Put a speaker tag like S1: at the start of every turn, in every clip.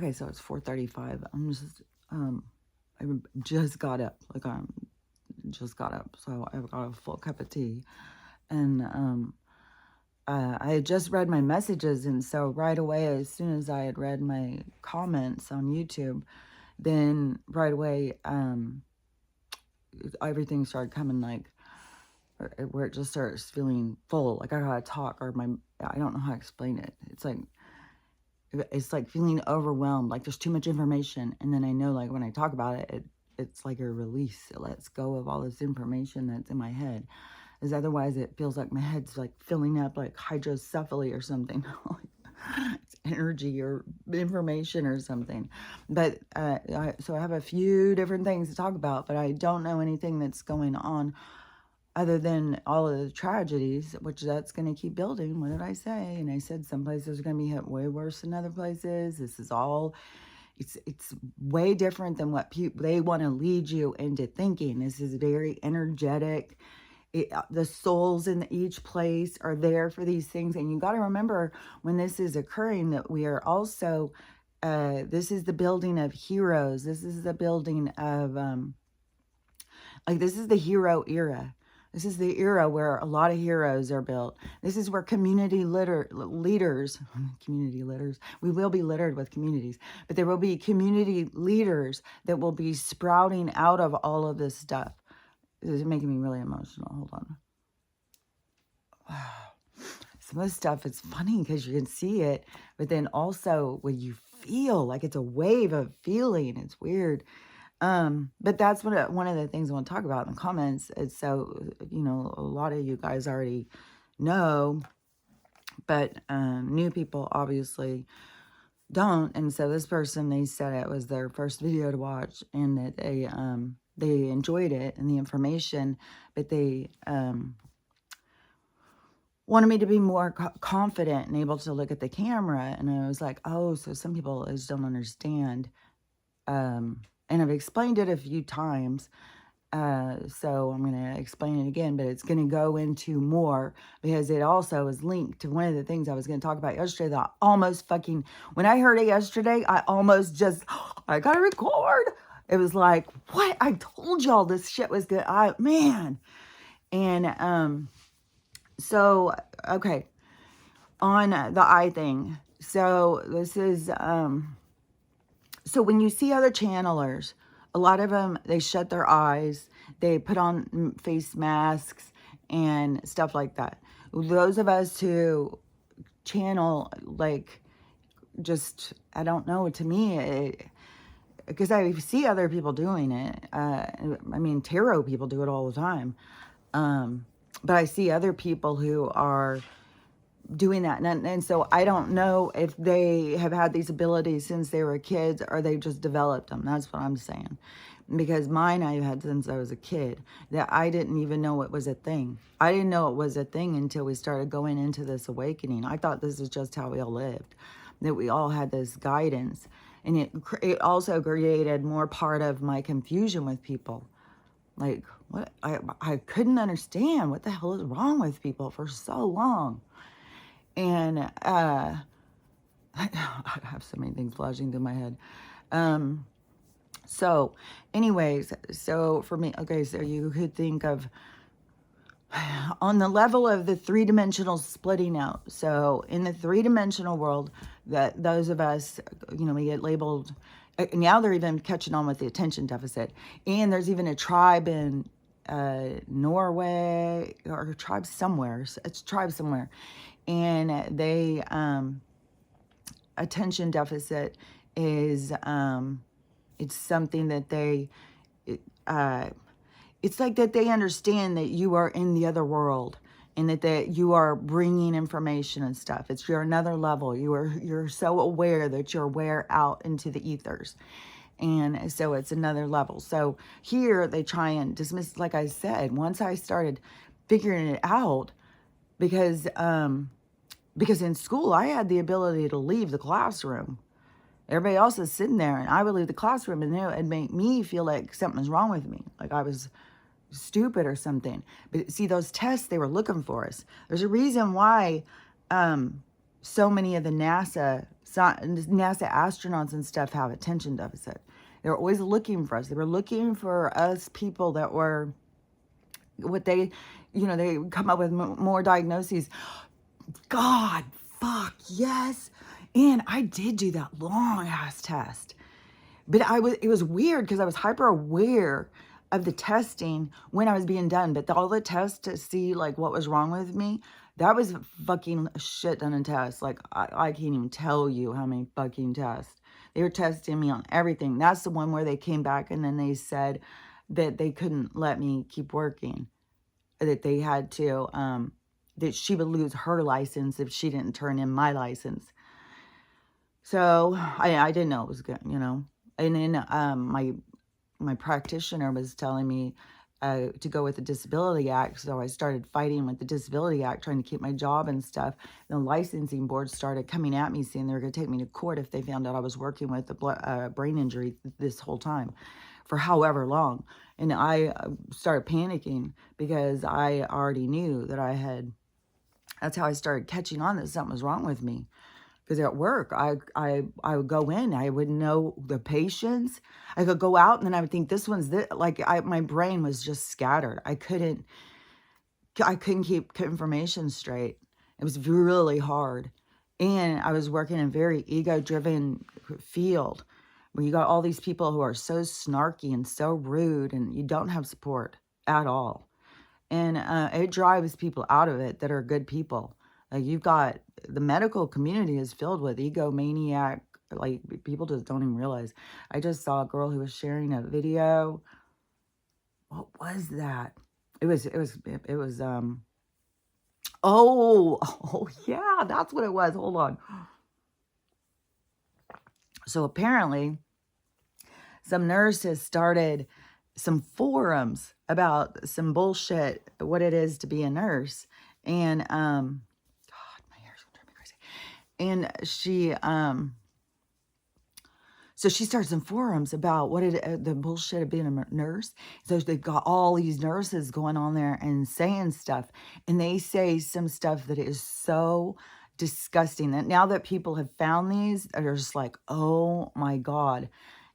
S1: Okay, so it's 4:35. I just got up. Like, I'm just got up. So I've got a full cup of tea. And I had just read my messages. And so right away, as soon as I had read my comments on YouTube, then right away, everything started coming like, where it just starts feeling full. Like I gotta talk, or I don't know how to explain it. It's like feeling overwhelmed, like there's too much information. And then I know, like, when I talk about it, it's like a release. It lets go of all this information that's in my head. Because otherwise it feels like my head's like filling up like hydrocephaly or something. It's energy or information or something. But so I have a few different things to talk about, but I don't know anything that's going on other than all of the tragedies, which that's going to keep building. What did I say? And I said some places are going to be hit way worse than other places. This is all, it's way different than what people, they want to lead you into thinking. This is very energetic. The souls in each place are there for these things. And you got to remember when this is occurring that we are also, this is the building of heroes. This is the building of, like, this is the hero era. This is the era where a lot of heroes are built. This is where leaders, we will be littered with communities, but there will be community leaders that will be sprouting out of all of this stuff. This is making me really emotional. Hold on. Wow. Some of this stuff is funny because you can see it, but then also when you feel like it's a wave of feeling, it's weird. But that's one of the things I want to talk about in the comments. It's so, a lot of you guys already know, but new people obviously don't. And so this person, they said it was their first video to watch and that they enjoyed it and the information, but they wanted me to be more confident and able to look at the camera. And I was like, oh, so some people just don't understand. And I've explained it a few times, so I'm going to explain it again, but it's going to go into more because it also is linked to one of the things I was going to talk about yesterday that I almost fucking, when I heard it yesterday, I almost just, I got to record. It was like, what? I told y'all this shit was good. Man. And, so, okay, on the eye thing. So this is, so when you see other channelers, a lot of them, they shut their eyes, they put on face masks and stuff like that. Those of us who channel, like, just, I don't know, to me, because I see other people doing it. I mean, tarot people do it all the time. But I see other people who are doing that. And so I don't know if they have had these abilities since they were kids or they just developed them. That's what I'm saying. Because mine I've had since I was a kid, that I didn't even know it was a thing. I didn't know it was a thing until we started going into this awakening. I thought this is just how we all lived, that we all had this guidance. And it also created more part of my confusion with people. Like, what? I couldn't understand what the hell is wrong with people for so long. And I have so many things flashing through my head. So anyways, so for me, okay, so you could think of on the level of the three-dimensional splitting out. So in the three-dimensional world, that those of us, we get labeled, now they're even catching on with the attention deficit. And there's even a tribe in Norway, or a tribe somewhere. It's a tribe somewhere. And they, attention deficit is, it's something that they, it's like that they understand that you are in the other world and that you are bringing information and stuff. You're another level. You're so aware that you're aware out into the ethers. And so it's another level. So here they try and dismiss, like I said, once I started figuring it out, because in school I had the ability to leave the classroom. Everybody else is sitting there and I would leave the classroom and it would make me feel like something was wrong with me. Like I was stupid or something. But see, those tests, they were looking for us. There's a reason why so many of the NASA NASA astronauts and stuff have attention deficit. They're always looking for us. They were looking for us people that were what they, they come up with more diagnoses. God, fuck, yes. And I did do that long ass test. But it was weird because I was hyper aware of the testing when I was being done. But all the tests to see like what was wrong with me, that was fucking shit ton of tests. Like I can't even tell you how many fucking tests. They were testing me on everything. That's the one where they came back and then they said that they couldn't let me keep working. That they had to, that she would lose her license if she didn't turn in my license. So I didn't know it was good, And then my practitioner was telling me to go with the Disability Act. So I started fighting with the Disability Act, trying to keep my job and stuff. And the licensing board started coming at me, saying they were going to take me to court if they found out I was working with a brain injury this whole time for however long. And I started panicking because I already knew that that's how I started catching on that something was wrong with me. Because at work, I would go in, I would know the patients. I could go out and then I would think this one's this. Like my brain was just scattered. I couldn't keep information straight. It was really hard. And I was working in a very ego-driven field where you got all these people who are so snarky and so rude and you don't have support at all. And it drives people out of it that are good people. Like you've got the medical community is filled with egomaniac, like people just don't even realize. I just saw a girl who was sharing a video. What was that? It was oh yeah, that's what it was. Hold on. So apparently some nurses started some forums about some bullshit, what it is to be a nurse. And God, my hair's gonna drive me crazy. And she so she started some forums about the bullshit of being a nurse. So they got all these nurses going on there and saying stuff, and they say some stuff that is so disgusting that now that people have found these, they're just like, oh my God.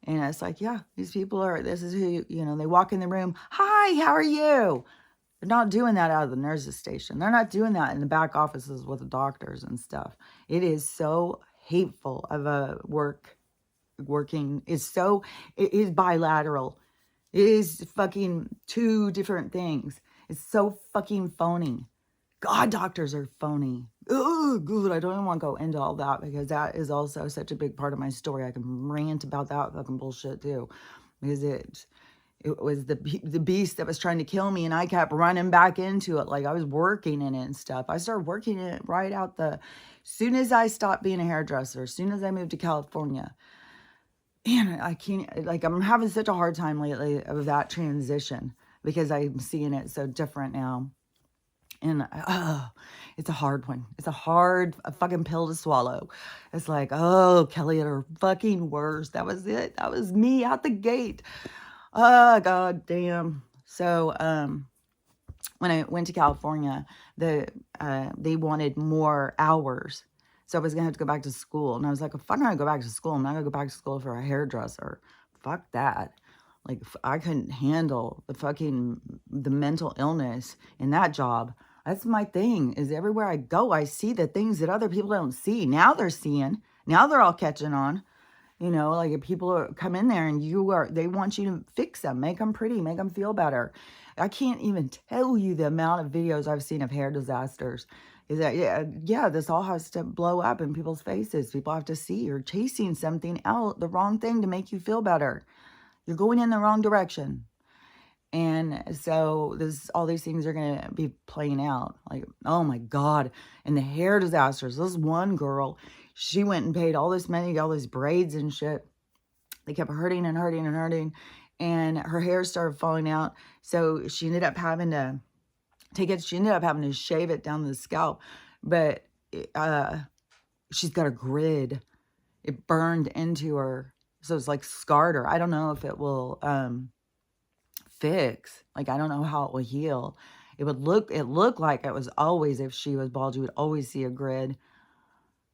S1: And it's like, yeah, these people this is who, they walk in the room. Hi, how are you? They're not doing that out of the nurses station. They're not doing that in the back offices with the doctors and stuff. It is so hateful of a working. It is bilateral. It is fucking two different things. It's so fucking phony. God, doctors are phony. Oh, good. I don't even want to go into all that because that is also such a big part of my story. I can rant about that fucking bullshit too, because it was the beast that was trying to kill me, and I kept running back into it like I was working in it and stuff. I started working in it right out soon as I stopped being a hairdresser, as soon as I moved to California. And I can't, like, I'm having such a hard time lately of that transition because I'm seeing it so different now. And it's a hard one. It's a fucking pill to swallow. It's like, oh, Kelly at her fucking worst. That was it. That was me out the gate. Oh, God damn. So, when I went to California, they wanted more hours. So I was going to have to go back to school. And I was like, if I'm going to go back to school, I'm not going to go back to school for a hairdresser. Fuck that. Like, I couldn't handle the mental illness in that job. That's my thing, is everywhere I go, I see the things that other people don't see. Now they're seeing. Now they're all catching on. Like if people come in there and they want you to fix them, make them pretty, make them feel better. I can't even tell you the amount of videos I've seen of hair disasters. Is that, yeah, this all has to blow up in people's faces. People have to see you're chasing something out, the wrong thing to make you feel better. You're going in the wrong direction. And so all these things are going to be playing out. Like, oh my God. And the hair disasters. This one girl, she went and paid all this money, all these braids and shit. They kept hurting and hurting and hurting. And her hair started falling out. So she ended up having to shave it down to the scalp. But she's got a grid. It burned into her. So it's like scarred her. I don't know if it will fix. Like, I don't know how it will heal. It looked like it was always, if she was bald, you would always see a grid.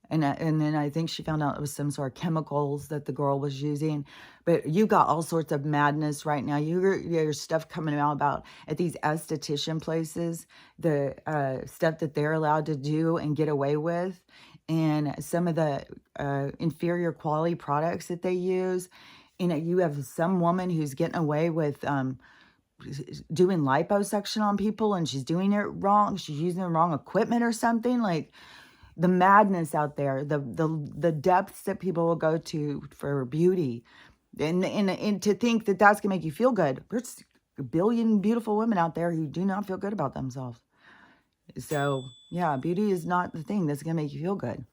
S1: And then I think she found out it was some sort of chemicals that the girl was using. But you got all sorts of madness right now. There's stuff coming out about at these esthetician places, the stuff that they're allowed to do and get away with, and some of the inferior quality products that they use. You know, you have some woman who's getting away with doing liposuction on people, and she's doing it wrong. She's using the wrong equipment or something. Like, the madness out there, the depths that people will go to for beauty, and to think that that's gonna make you feel good. There's a billion beautiful women out there who do not feel good about themselves. So yeah, beauty is not the thing that's gonna make you feel good.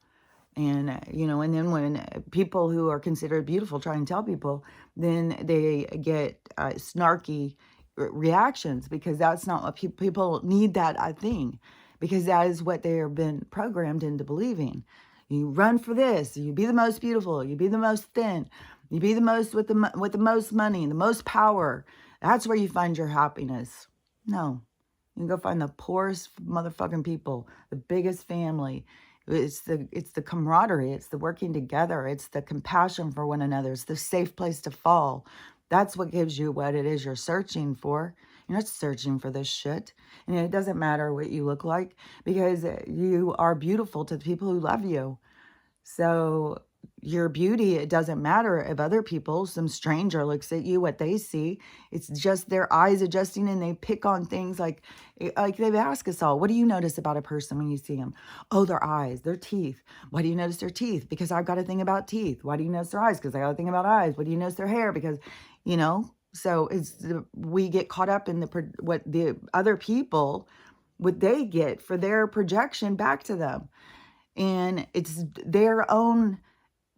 S1: And you know, and then when people who are considered beautiful try and tell people, then they get snarky reactions, because that's not what people need, that thing, because that is what they have been programmed into believing. You run for this, you be the most beautiful, you be the most thin, you be the most with the most money, the most power. That's where you find your happiness. No, you can go find the poorest motherfucking people, the biggest family. It's the camaraderie, it's the working together, it's the compassion for one another, it's the safe place to fall. That's what gives you what it is you're searching for. You're not searching for this shit. And it doesn't matter what you look like, because you are beautiful to the people who love you. So your beauty, it doesn't matter if other people, some stranger looks at you, what they see. It's just their eyes adjusting, and they pick on things like they've asked us all, what do you notice about a person when you see them? Oh, their eyes, their teeth. Why do you notice their teeth? Because I've got a thing about teeth. Why do you notice their eyes? Because I got a thing about eyes. What do you notice their hair? Because, you know, so we get caught up in what the other people, what they get for their projection back to them. And it's their own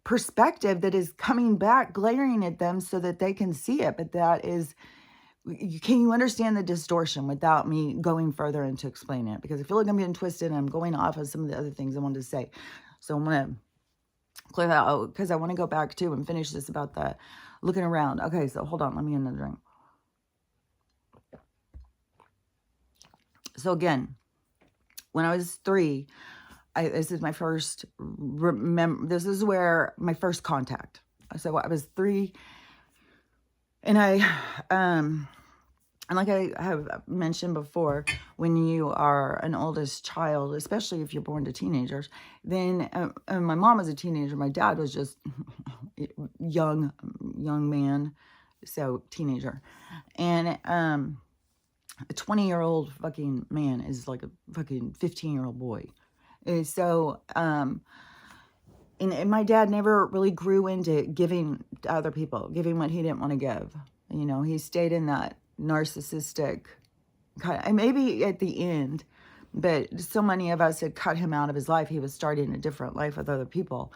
S1: perspective that is coming back, glaring at them so that they can see it. But that is, can you understand the distortion without me going further into explaining it? Because I feel like I'm getting twisted and I'm going off of some of the other things I wanted to say. So I'm going to clear that out, because I want to go back to and finish this about the looking around. Okay, so hold on. Let me get another drink. So again, when I was 3, this is my first this is where my first contact. So I was 3, and and like I have mentioned before, when you are an oldest child, especially if you're born to teenagers, then my mom was a teenager, my dad was just young man, so teenager, and a 20-year-old fucking man is like a fucking 15-year-old boy. And so, and my dad never really grew into giving to other people, giving what he didn't want to give. You know, he stayed in that narcissistic kind of, and maybe at the end, but so many of us had cut him out of his life. He was starting a different life with other people.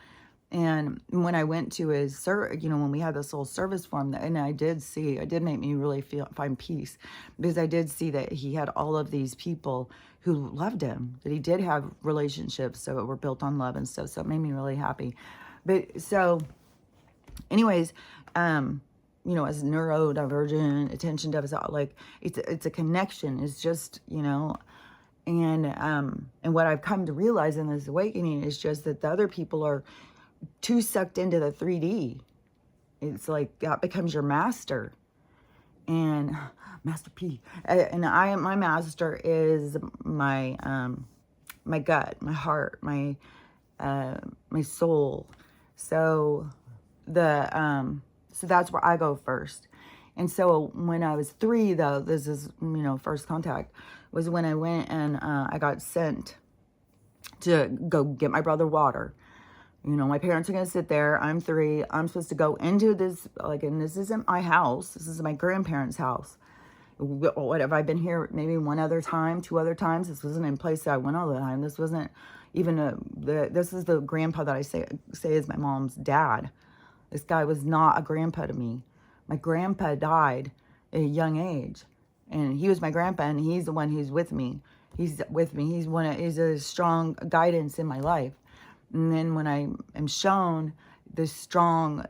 S1: And when I went to his, when we had this little service for him, and it did make me really find peace, because I did see that he had all of these people who loved him, that he did have relationships so were built on love and stuff. So it made me really happy. But so anyways, as neurodivergent, attention deficit, like it's a connection. It's just, and what I've come to realize in this awakening is just that the other people are too sucked into the 3D. It's like that becomes your master, and Master P. And my master is my my gut, my heart, my soul. So so that's where I go first. And so when I was 3, though, this is first contact, was when I went and I got sent to go get my brother water. My parents are going to sit there. I'm 3. I'm supposed to go into this, and this isn't my house. This is my grandparents' house. What have I been here maybe 1 other time, 2 other times? This wasn't in place that I went all the time. This wasn't even this is the grandpa that I say is my mom's dad. This guy was not a grandpa to me. My grandpa died at a young age, and he was my grandpa, and he's the one who's with me. He's with me. He's a strong guidance in my life. And then when I am shown this strong,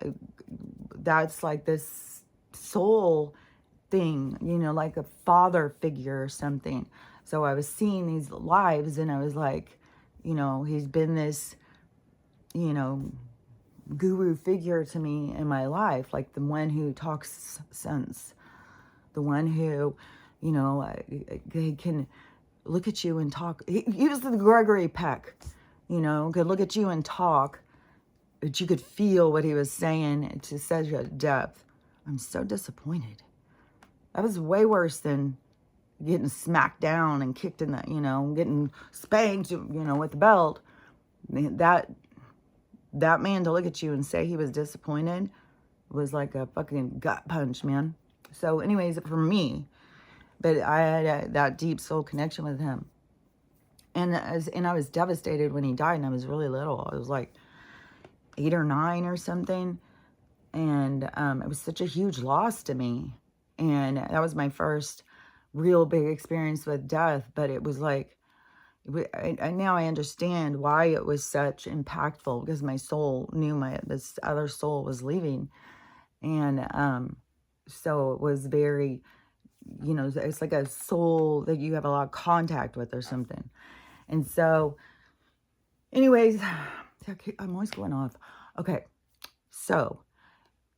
S1: that's like this soul thing, like a father figure or something. So I was seeing these lives, and I was like, he's been this you know, guru figure to me in my life, like the one who talks sense, the one who, you know, he can look at you and talk. He was the Gregory Peck, you know, could look at you and talk, but you could feel what he was saying to such a depth. I'm so disappointed. That was way worse than getting smacked down and kicked in the, you know, getting spanked, you know, with the belt. That man to look at you and say he was disappointed was like a fucking gut punch, man. So anyways, for me, but I had that deep soul connection with him. And I was devastated when he died, and I was really little. I was like 8 or 9 or something. And it was such a huge loss to me. And that was my first real big experience with death. But it was like, now I understand why it was such impactful, because my soul knew this other soul was leaving. And so it was very, you know, it's like a soul that you have a lot of contact with or something. And so anyways, I'm always going off. Okay. So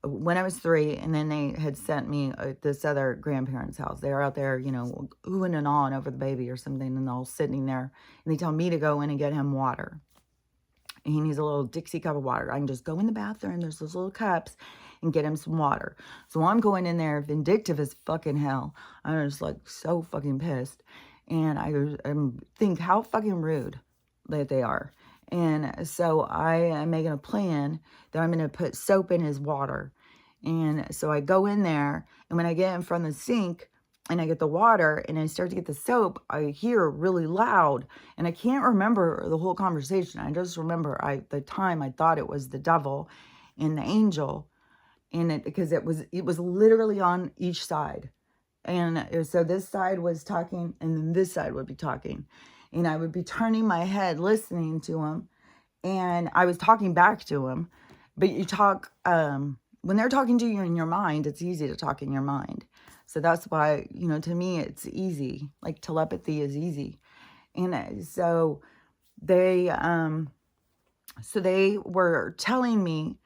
S1: when I was 3, and then they had sent me this other grandparents' house. They were out there, you know, oohing and awing over the baby or something, and they're all sitting there, and they tell me to go in and get him water. And he needs a little Dixie cup of water. I can just go in the bathroom, there's those little cups, and get him some water. So I'm going in there vindictive as fucking hell. I'm just like so fucking pissed. And I think how fucking rude that they are. And so I am making a plan that I'm going to put soap in his water. And so I go in there, and when I get in front of the sink and I get the water and I start to get the soap, I hear really loud, and I can't remember the whole conversation. I just remember the time I thought it was the devil and the angel, and because it was literally on each side. And so this side was talking, and then this side would be talking. And I would be turning my head, listening to him. And I was talking back to him. But you talk, when they're talking to you in your mind, it's easy to talk in your mind. So that's why, you know, to me, it's easy. Like telepathy is easy. And so they were telling me,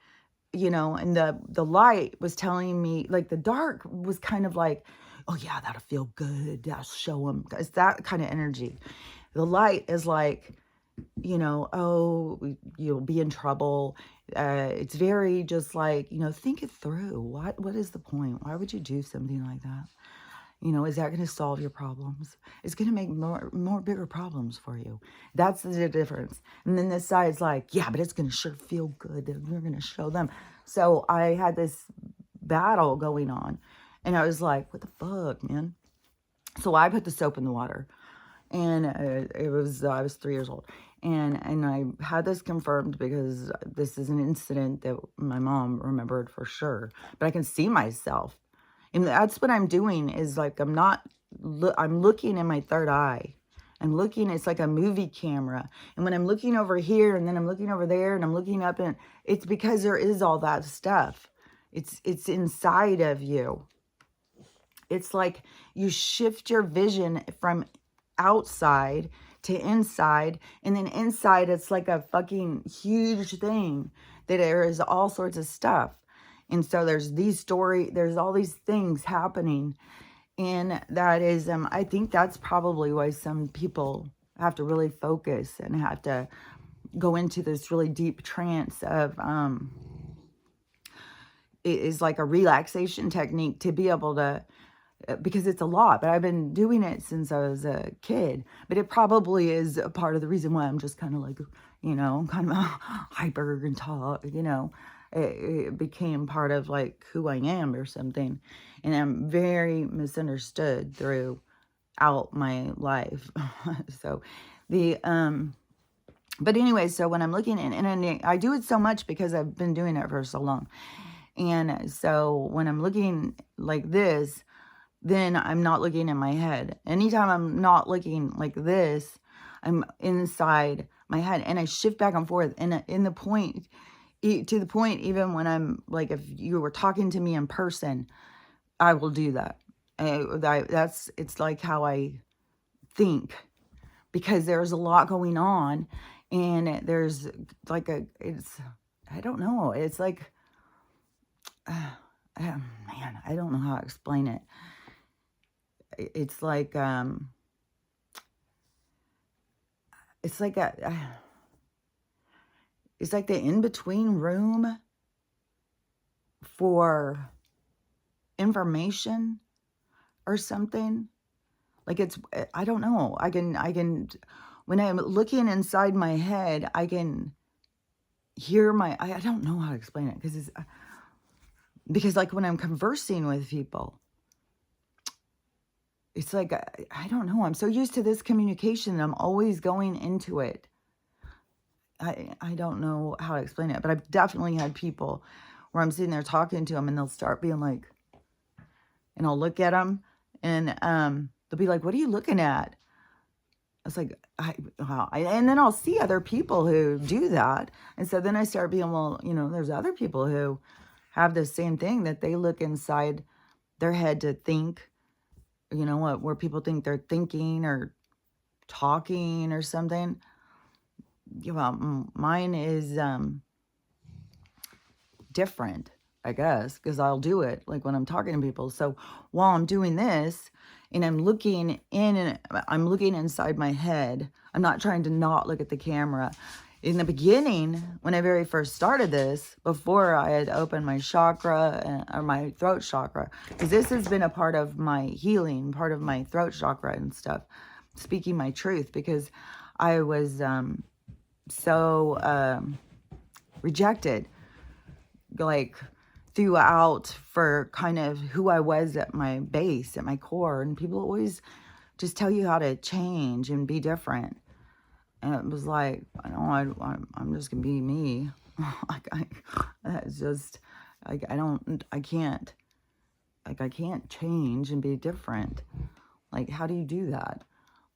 S1: you know, and the light was telling me, like the dark was kind of like, oh yeah, that'll feel good. That'll show them. It's that kind of energy. The light is like, you know, oh, you'll be in trouble. It's very just like, you know, think it through. What is the point? Why would you do something like that? You know, is that going to solve your problems? It's going to make more bigger problems for you. That's the difference. And then this side's like, yeah, but it's going to sure feel good. We're going to show them. So I had this battle going on, and I was like, what the fuck, man? So I put the soap in the water, and I was 3 years old. And I had this confirmed because this is an incident that my mom remembered for sure. But I can see myself. And that's what I'm doing is like, I'm looking in my third eye. I'm looking, it's like a movie camera. And when I'm looking over here, and then I'm looking over there, and I'm looking up, and it's because there is all that stuff. It's inside of you. It's like you shift your vision from outside to inside, and then inside it's like a fucking huge thing that there is all sorts of stuff. And so there's all these things happening. And that is, I think that's probably why some people have to really focus and have to go into this really deep trance of, it is like a relaxation technique to be able to, because it's a lot, but I've been doing it since I was a kid. But it probably is a part of the reason why I'm just kind of like, you know, kind of hyper and talk, you know. It became part of like who I am or something. And I'm very misunderstood throughout my life. So but anyway, so when I'm looking and I do it so much because I've been doing it for so long. And so when I'm looking like this, then I'm not looking in my head. Anytime I'm not looking like this, I'm inside my head, and I shift back and forth. And to the point, even when I'm like, if you were talking to me in person, I will do that. It's like how I think, because there's a lot going on, And there's like I don't know. It's like, man, I don't know how to explain it. It's like, it's like it's like the in-between room for information or something. Like I don't know. When I'm looking inside my head, I can hear I don't know how to explain it because like when I'm conversing with people, it's like, I don't know. I'm so used to this communication. I'm always going into it. I don't know how to explain it, but I've definitely had people where I'm sitting there talking to them and they'll start being like, and I'll look at them and they'll be like, what are you looking at? I was like, and then I'll see other people who do that. And so then I start being, well, there's other people who have the same thing, that they look inside their head to think, where people think they're thinking or talking or something. Well, mine is different, I guess, because I'll do it like when I'm talking to people. So while I'm doing this and I'm looking inside my head, I'm not trying to not look at the camera. In the beginning, when I very first started this, before I had opened my chakra or my throat chakra, because this has been a part of my healing, part of my throat chakra and stuff, speaking my truth, because I was so rejected, like throughout, for kind of who I was at my base, at my core. And people always just tell you how to change and be different. And it was like, I'm just gonna be me. It's just like, I can't change and be different. Like, how do you do that?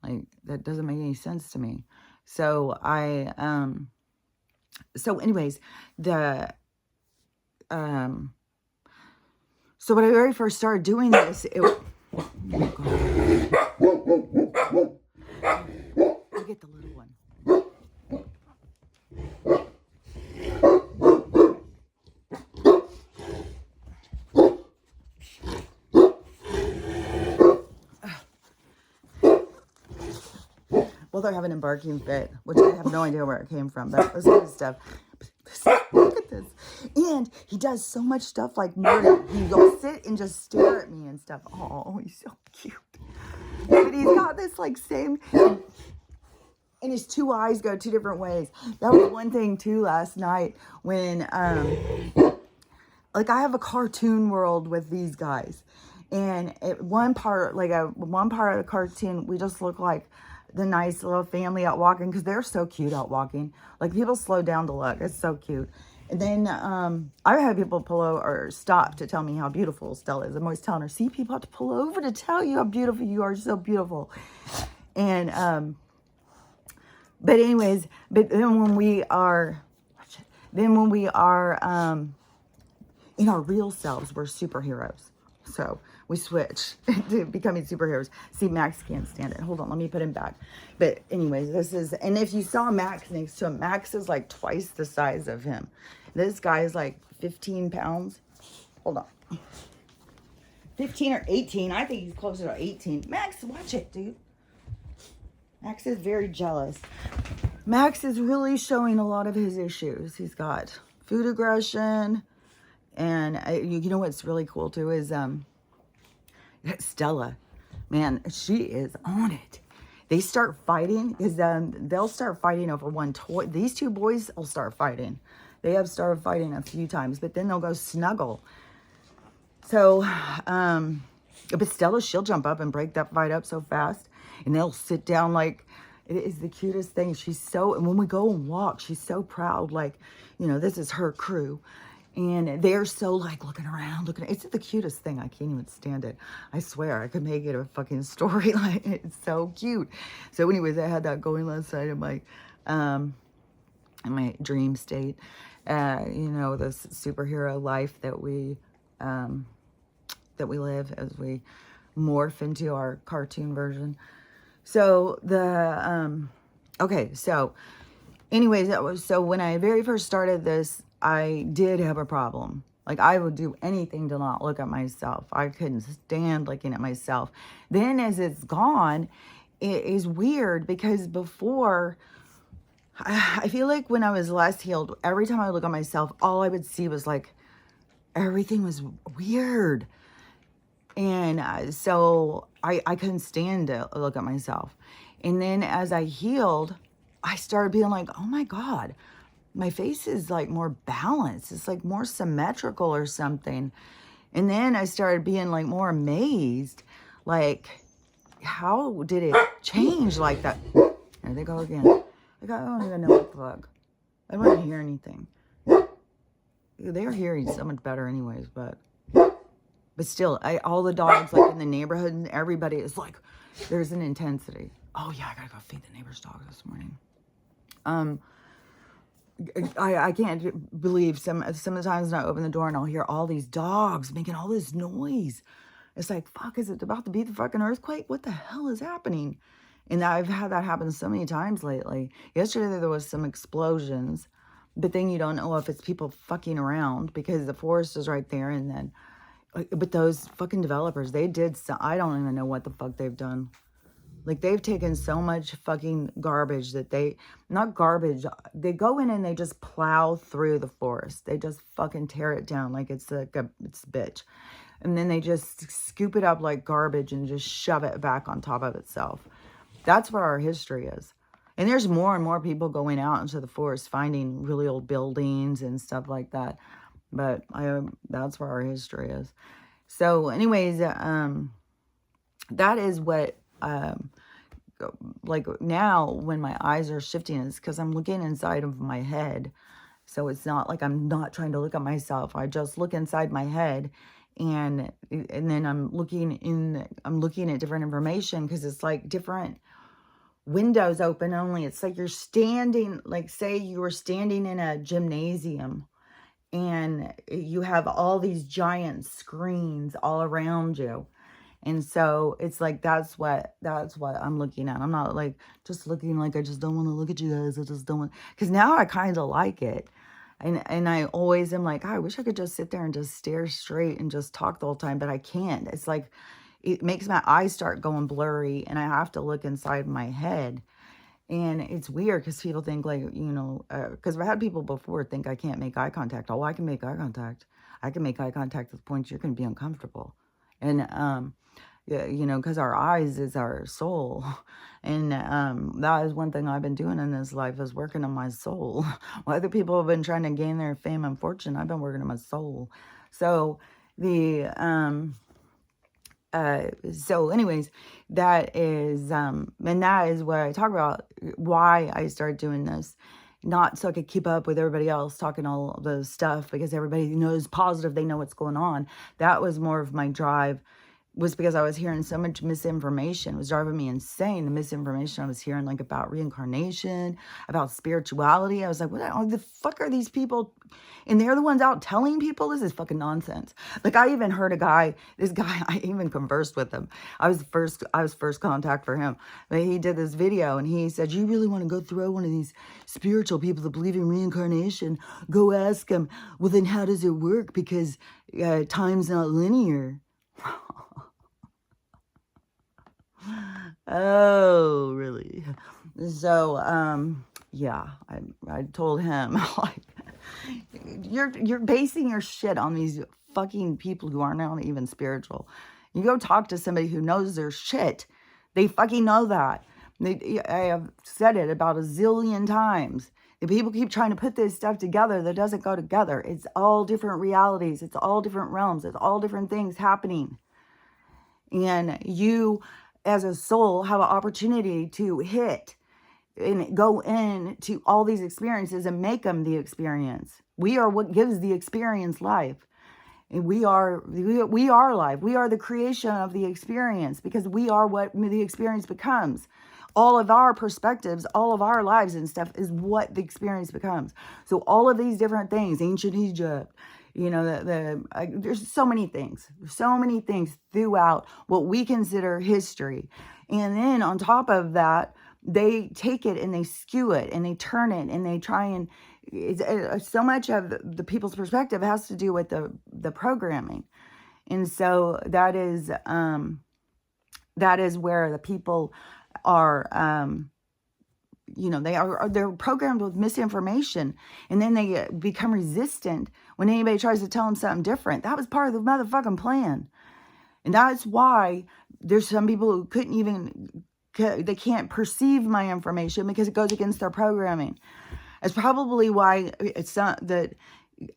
S1: Like, that doesn't make any sense to me. So so anyways, so when I very first started doing this, oh my God. I get the little one. Well, they're having a barking fit, which I have no idea where it came from, but this good stuff. Look at this. And he does so much stuff like Murder. He'll sit and just stare at me and stuff. Oh, he's so cute. But he's got this like same, and his two eyes go two different ways. That was one thing too last night when, like, I have a cartoon world with these guys. And one part of the cartoon, we just look like the nice little family out walking, because they're so cute out walking. Like, people slow down to look. It's so cute. And then I've had people pull over or stop to tell me how beautiful Stella is. I'm always telling her, see, people have to pull over to tell you how beautiful you are. So beautiful. And but anyways, then when we are in our real selves, we're superheroes. So we switch to becoming superheroes. See, Max can't stand it. Hold on, let me put him back. But anyways, and if you saw Max next to him, Max is like twice the size of him. This guy is like 15 pounds. Hold on. 15 or 18. I think he's closer to 18. Max, watch it, dude. Max is very jealous. Max is really showing a lot of his issues. He's got food aggression. And you know what's really cool too is Stella. Man, she is on it. They start fighting because they'll start fighting over one toy. These two boys will start fighting. They have started fighting a few times, but then they'll go snuggle. So, but Stella, she'll jump up and break that fight up so fast, and they'll sit down like, it is the cutest thing. And when we go and walk, she's so proud, like, this is her crew. And they're so like looking around, it's the cutest thing. I can't even stand it. I swear I could make it a fucking story. Like, it's so cute. So anyways, I had that going last night in my dream state. This superhero life that we live as we morph into our cartoon version. So okay, so anyways, that was, so when I very first started this, I did have a problem. Like, I would do anything to not look at myself. I couldn't stand looking at myself. Then as it's gone, it is weird because before, I feel like when I was less healed, every time I would look at myself, all I would see was like, everything was weird. And so I couldn't stand to look at myself. And then as I healed, I started being like, oh my God, my face is like more balanced. It's like more symmetrical or something. And then I started being like more amazed. Like, how did it change like that? There they go again. Like, I don't even know what the fuck. I don't even hear anything. They're hearing so much better anyways, but still, all the dogs like in the neighborhood and everybody is like, there's an intensity. Oh yeah, I gotta go feed the neighbor's dog this morning. I can't believe some of the times when I open the door and I'll hear all these dogs making all this noise. It's like, fuck, is it about to be the fucking earthquake? What the hell is happening? And I've had that happen so many times lately. Yesterday there was some explosions, but then you don't know if it's people fucking around because the forest is right there. And then, but those fucking developers, they did so, I don't even know what the fuck they've done. Like, they've taken so much fucking garbage that not garbage, they go in and they just plow through the forest. They just fucking tear it down like it's a bitch. And then they just scoop it up like garbage and just shove it back on top of itself. That's where our history is. And there's more and more people going out into the forest, finding really old buildings and stuff like that. But that's where our history is. So anyways, that is what, like now when my eyes are shifting, it's because I'm looking inside of my head. So it's not like I'm not trying to look at myself. I just look inside my head, and then I'm looking at different information because it's like different windows open only. It's like you're standing, like say you were standing in a gymnasium and you have all these giant screens all around you. And so it's like, that's what I'm looking at. I'm not like just looking like I just don't want to look at you guys. I just don't want, because now I kind of like it. And I always am like, I wish I could just sit there and just stare straight and just talk the whole time, but I can't. It's like, it makes my eyes start going blurry and I have to look inside my head. And it's weird because people think like, because I've had people before think I can't make eye contact. Oh, I can make eye contact. I can make eye contact to the point you're going to be uncomfortable. And, yeah, because our eyes is our soul. And that is one thing I've been doing in this life is working on my soul. While other people have been trying to gain their fame and fortune, I've been working on my soul. So so anyways, that is, and that is what I talk about, why I started doing this. Not so I could keep up with everybody else talking all the stuff because everybody knows positive, they know what's going on. That was more of my drive, was because I was hearing so much misinformation. It was driving me insane. The misinformation I was hearing, like about reincarnation, about spirituality. I was like, what the fuck are these people? And they're the ones out telling people this is fucking nonsense. Like, I even heard this guy, I even conversed with him. I was first contact for him. But he did this video and he said, you really want to go throw one of these spiritual people that believe in reincarnation? Go ask them, well, then how does it work? Because time's not linear. Oh, really? So, yeah, I told him, like, you're basing your shit on these fucking people who aren't even spiritual. You go talk to somebody who knows their shit. They fucking know that. I have said it about a zillion times. If people keep trying to put this stuff together that doesn't go together, it's all different realities. It's all different realms. It's all different things happening. And you, as a soul, have an opportunity to hit and go into all these experiences and make them the experience. We are what gives the experience life. And we are life. We are the creation of the experience because we are what the experience becomes. All of our perspectives, all of our lives and stuff is what the experience becomes. So all of these different things, ancient Egypt, there's so many things throughout what we consider history. And then on top of that, they take it and they skew it and they turn it and they try and so much of the people's perspective has to do with the programming. And so that is where the people are, they're programmed with misinformation, and then they become resistant when anybody tries to tell them something different. That was part of the motherfucking plan. And that's why there's some people who they can't perceive my information because it goes against their programming. It's probably why it's not that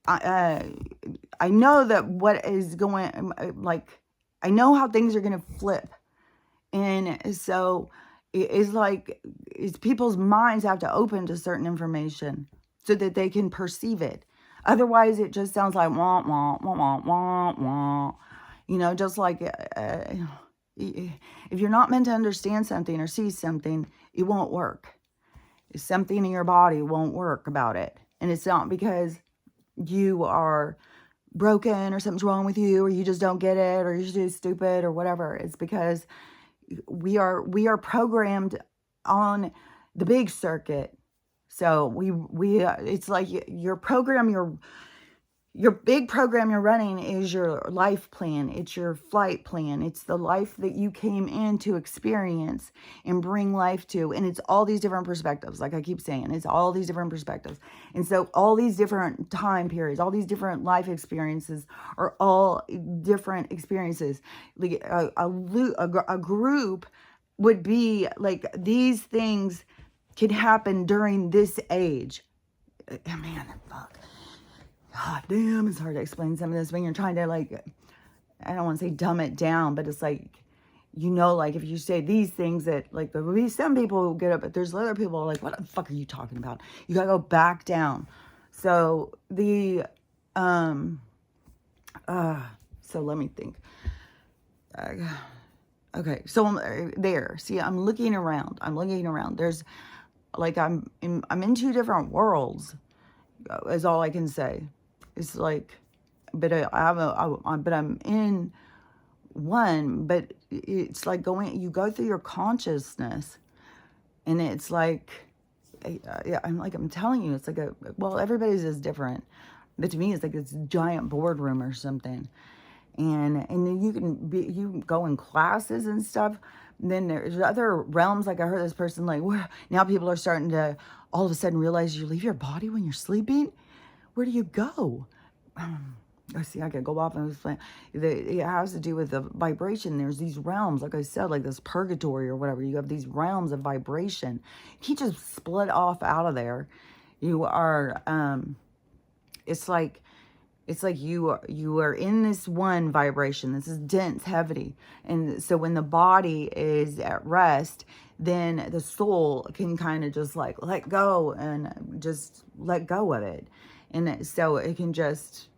S1: I know that what is going, like, I know how things are going to flip. And so it's people's minds have to open to certain information so that they can perceive it. Otherwise, it just sounds like wah, wah, wah, wah, wah, wah. Just like if you're not meant to understand something or see something, it won't work. Something in your body won't work about it. And it's not because you are broken or something's wrong with you or you just don't get it or you're just stupid or whatever. It's because we are programmed on the big circuit. So it's like your program, your big program you're running is your life plan. It's your flight plan. It's the life that you came in to experience and bring life to. And it's all these different perspectives. Like I keep saying, it's all these different perspectives. And so all these different time periods, all these different life experiences are all different experiences. Like a group would be like these things could happen during this age. Man, fuck. God damn, it's hard to explain some of this when you're trying to, like, I don't want to say dumb it down, but it's like, like if you say these things that, like, there will be some people who get up, but there's other people like, what the fuck are you talking about? You gotta go back down. So so let me think. Okay, so I'm there. See, I'm looking around. There's, like, I'm in two different worlds, is all I can say. It's like, but I'm in one, but it's like you go through your consciousness, and it's like, I'm telling you, it's like everybody's is different, but to me, it's like this giant boardroom or something, and then you can go in classes and stuff. And then there's other realms, like I heard this person, like, where now people are starting to all of a sudden realize you leave your body when you're sleeping. Where do you go? See, I could go off and explain. It has to do with the vibration. There's these realms, like I said, like this purgatory or whatever. You have these realms of vibration. You can't just split off out of there. You are, it's like you are in this one vibration. This is dense, heavy. And so when the body is at rest, then the soul can kind of just like let go and just let go of it. And so it can just,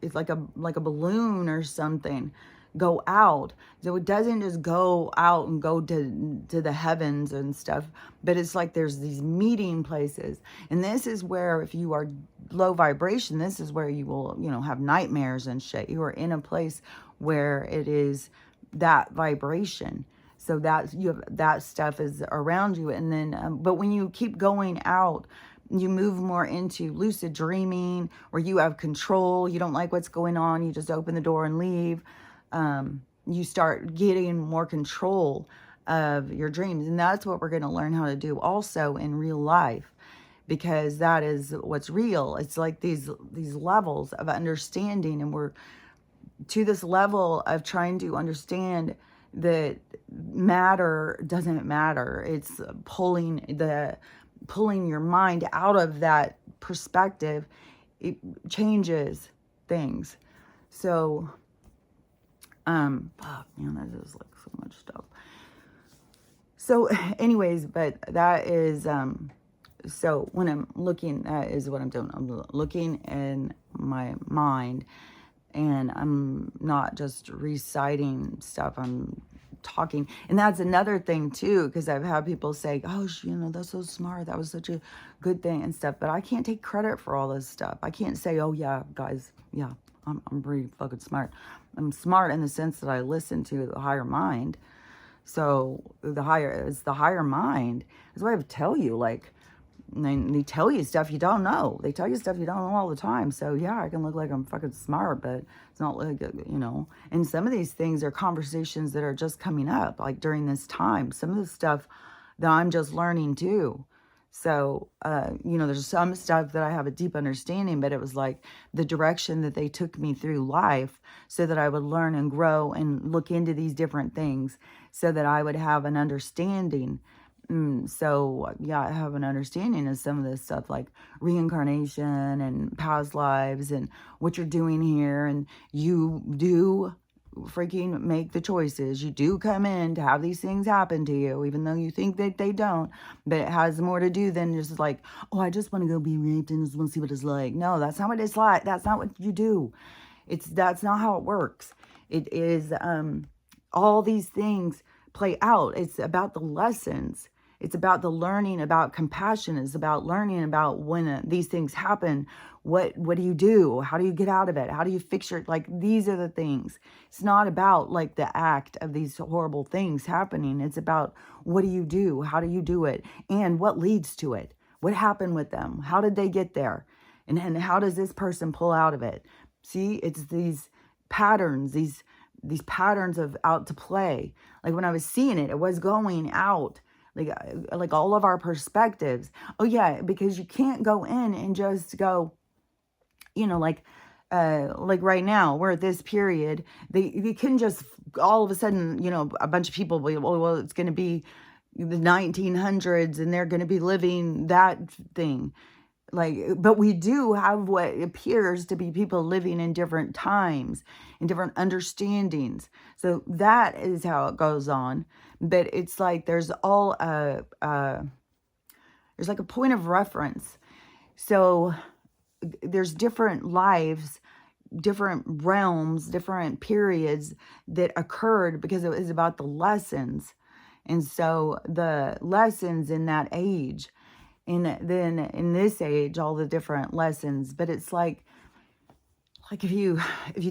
S1: it's like a balloon or something, go out. So it doesn't just go out and go to the heavens and stuff, but it's like there's these meeting places. And this is where, if you are low vibration, this is where you will, have nightmares and shit. You are in a place where it is that vibration. So that stuff is around you. And then, but when you keep going out, you move more into lucid dreaming, where you have control. You don't like what's going on. You just open the door and leave. You start getting more control of your dreams. And that's what we're going to learn how to do also in real life, because that is what's real. It's like these levels of understanding, and we're to this level of trying to understand that matter doesn't matter. It's pulling your mind out of that perspective. It changes things. So fuck, man, that is like so much stuff. So anyways, but that is so when I'm looking, that is what I'm doing. I'm looking in my mind, and I'm not just reciting stuff. I'm talking. And that's another thing too, because I've had people say, oh, that's so smart, that was such a good thing and stuff, but I can't take credit for all this stuff. I can't say, oh yeah, guys, yeah, I'm pretty fucking smart. I'm smart in the sense that I listen to the higher mind. So it's the higher mind. That's why I tell you, like, they tell you stuff you don't know. They tell you stuff you don't know all the time. So yeah, I can look like I'm fucking smart, but it's not like, and some of these things are conversations that are just coming up, like during this time. Some of the stuff that I'm just learning too. So, there's some stuff that I have a deep understanding, but it was like the direction that they took me through life so that I would learn and grow and look into these different things so that I would have an understanding. So, yeah, I have an understanding of some of this stuff like reincarnation and past lives and what you're doing here. And you do freaking make the choices. You do come in to have these things happen to you, even though you think that they don't. But it has more to do than just like, oh, I just want to go be raped and just want to see what it's like. No, that's not what it's like. That's not what you do. That's not how it works. It is all these things play out. It's about the lessons. It's about the learning about compassion. It's about learning about when these things happen. What do you do? How do you get out of it? How do you fix your, like, these are the things. It's not about like the act of these horrible things happening. It's about what do you do? How do you do it? And what leads to it? What happened with them? How did they get there? And how does this person pull out of it? See, it's these patterns, these patterns of out to play. Like when I was seeing it, it was going out. Like all of our perspectives. Oh yeah, because you can't go in and just go, like right now we're at this period. They couldn't just all of a sudden, a bunch of people. Well, it's going to be the 1900s, and they're going to be living that thing. But we do have what appears to be people living in different times, in different understandings. So that is how it goes on. But it's like there's like a point of reference. So there's different lives, different realms, different periods that occurred because it was about the lessons. And so the lessons in that age, and then in this age, all the different lessons. But it's like if you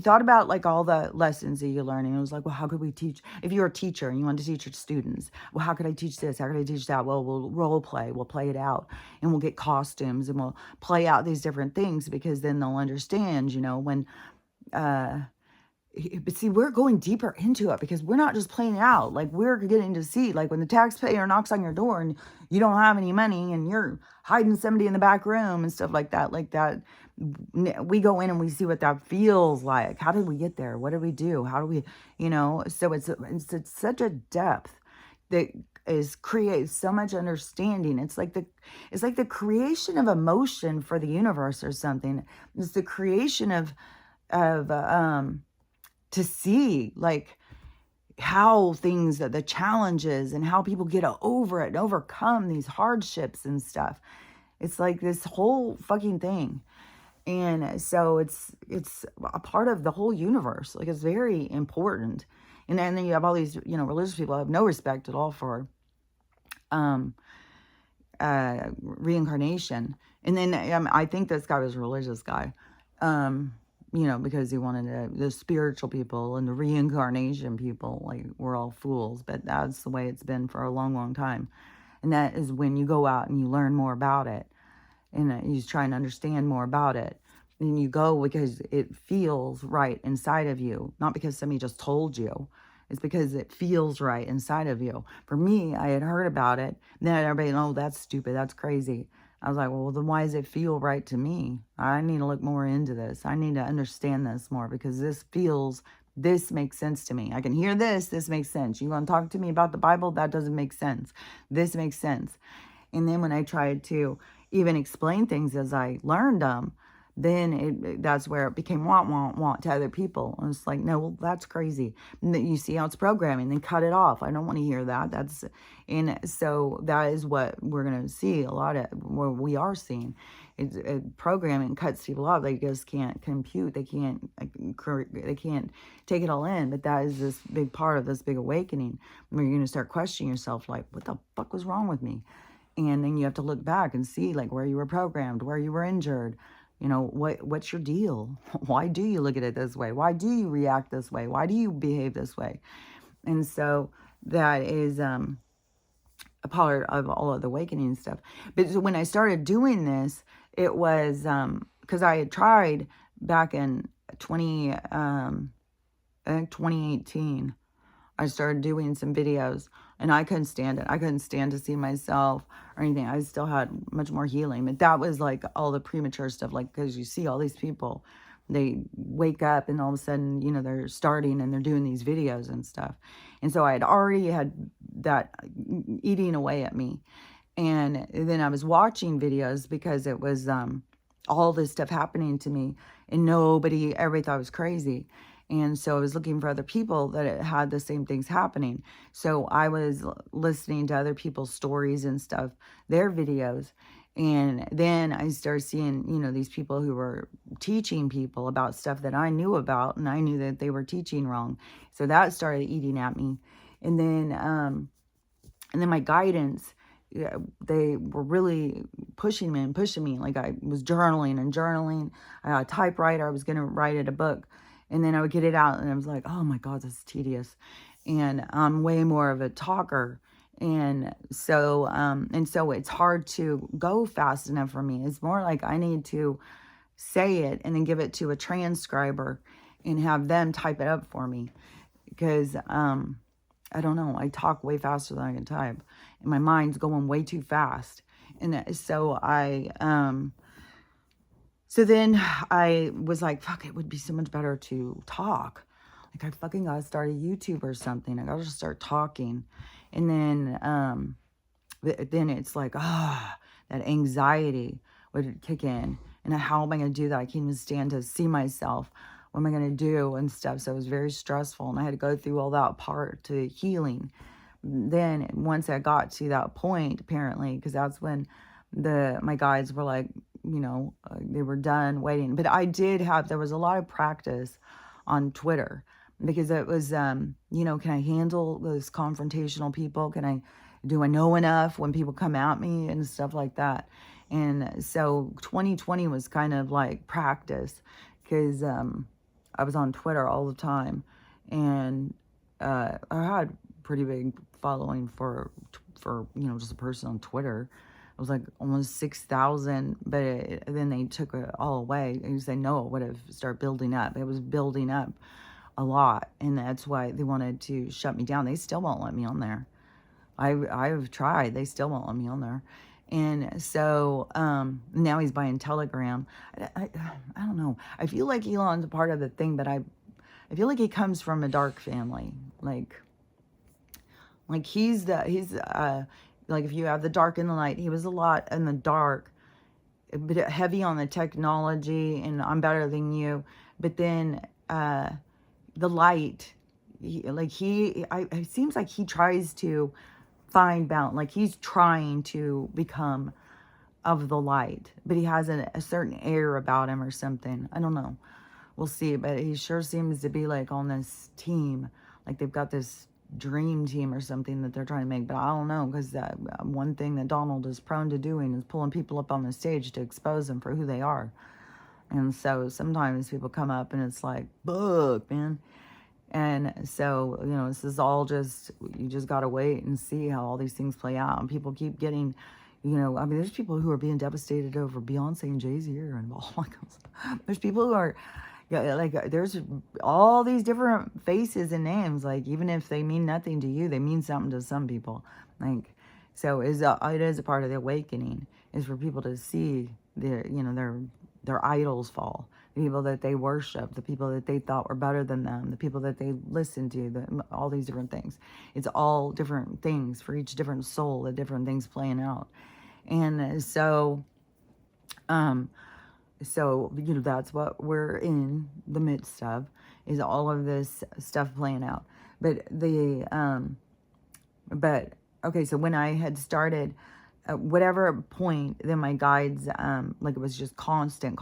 S1: thought about like all the lessons that you're learning, it was like, well, how could we teach? If you're a teacher and you want to teach your students, well, how could I teach this? How could I teach that? Well, we'll role play, we'll play it out, and we'll get costumes, and we'll play out these different things, because then they'll understand, when but see, we're going deeper into it, because we're not just playing it out. Like, we're getting to see, like, when the taxpayer knocks on your door and you don't have any money and you're hiding somebody in the back room and stuff like that, we go in and we see what that feels like. How did we get there? What did we do? How do we, so it's such a depth that creates so much understanding. It's like the creation of emotion for the universe or something. It's the creation of to see like how things, the challenges, and how people get over it and overcome these hardships and stuff. It's like this whole fucking thing. And so it's a part of the whole universe. Like, it's very important. And then you have all these, religious people who have no respect at all for reincarnation. And then I think this guy was a religious guy. Because he wanted the spiritual people and the reincarnation people, like, we're all fools. But that's the way it's been for a long, long time. And that is when you go out and you learn more about it. And you try and understand more about it. And you go because it feels right inside of you. Not because somebody just told you. It's because it feels right inside of you. For me, I had heard about it. And then everybody, oh, that's stupid. That's crazy. I was like, well, then why does it feel right to me? I need to look more into this. I need to understand this more, because this makes sense to me. I can hear this makes sense. You want to talk to me about the Bible? That doesn't make sense. This makes sense. And then when I tried to even explain things as I learned them, then that's where it became want to other people. And it's like, no, well, that's crazy. And then you see how it's programming, then cut it off. I don't want to hear that. And so that is what we're going to see a lot of, where we are seeing. Programming cuts people off. They just can't compute. They can't take it all in. But that is this big part of this big awakening, where you're going to start questioning yourself, like, what the fuck was wrong with me? And then you have to look back and see, like, where you were programmed, where you were injured. What's your deal? Why do you look at it this way? Why do you react this way? Why do you behave this way? And so that is a part of all of the awakening stuff. But so when I started doing this, it was because I had tried back in 2018. I started doing some videos, and I couldn't stand it. I couldn't stand to see myself or anything. I still had much more healing, but that was like all the premature stuff, like, because you see all these people, they wake up and all of a sudden, they're starting and they're doing these videos and stuff. And so I had already had that eating away at me. And then I was watching videos because it was all this stuff happening to me, and everybody thought I was crazy. And so I was looking for other people that had the same things happening. So I was listening to other people's stories and stuff, their videos. And then I started seeing, these people who were teaching people about stuff that I knew about, and I knew that they were teaching wrong. So that started eating at me. And then my guidance, they were really pushing me and pushing me. Like, I was journaling and journaling. I had a typewriter. I was going to write it a book. And then I would get it out and I was like, oh my God, this is tedious. And I'm way more of a talker. And so it's hard to go fast enough for me. It's more like I need to say it and then give it to a transcriber and have them type it up for me. Because, I don't know, I talk way faster than I can type. And my mind's going way too fast. And so so then I was like, fuck, it would be so much better to talk. Like, I fucking gotta start a YouTube or something. I gotta just start talking. And then it's like, that anxiety would kick in. And how am I gonna do that? I can't even stand to see myself. What am I gonna do and stuff? So it was very stressful. And I had to go through all that part to healing. Then once I got to that point, apparently, because that's when my guides were like, they were done waiting. But there was a lot of practice on Twitter, because it was, can I handle those confrontational people? Do I know enough when people come at me and stuff like that? And so 2020 was kind of like practice, because I was on Twitter all the time, and I had pretty big following for just a person on Twitter. It was like almost 6,000, but then they took it all away. And you say, no, it would have started building up. It was building up a lot, and that's why they wanted to shut me down. They still won't let me on there. I've tried. They still won't let me on there. And so now he's buying Telegram. I don't know. I feel like Elon's a part of the thing, but I feel like he comes from a dark family. Like he's like, if you have the dark and the light, he was a lot in the dark, a bit heavy on the technology, and I'm better than you. But then the light, it seems like he tries to find balance. Like, he's trying to become of the light, but he has a certain air about him or something. I don't know. We'll see. But he sure seems to be like on this team. Like, they've got this dream team or something that they're trying to make. But I don't know, because one thing that Donald is prone to doing is pulling people up on the stage to expose them for who they are. And so sometimes people come up and it's like, fuck, man. And so, this is all you just got to wait and see how all these things play out. And people keep getting, there's people who are being devastated over Beyonce and Jay-Z and all that kind of stuff. There's people who are, there's all these different faces and names. Like, even if they mean nothing to you, they mean something to some people. Like, so it is a part of the awakening, is for people to see their idols fall. The people that they worship, the people that they thought were better than them, the people that they listened to, all these different things. It's all different things for each different soul, the different things playing out. And so, that's what we're in the midst of, is all of this stuff playing out. Okay, so when I had started, whatever point, then my guides, it was just constant.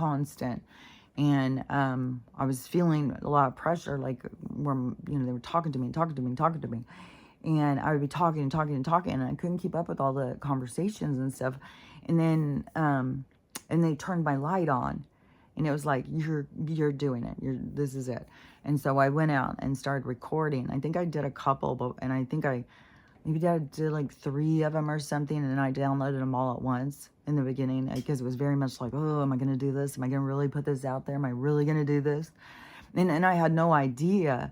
S1: And I was feeling a lot of pressure, like, where, they were talking to me. And I would be talking, and I couldn't keep up with all the conversations and stuff. And then, and they turned my light on. And it was like, you're doing it. This is it. And so I went out and started recording. I think I did a couple, and I think maybe I did like 3 of them or something, and then I downloaded them all at once in the beginning, because it was very much like, oh, am I going to do this? Am I going to really put this out there? Am I really going to do this? And I had no idea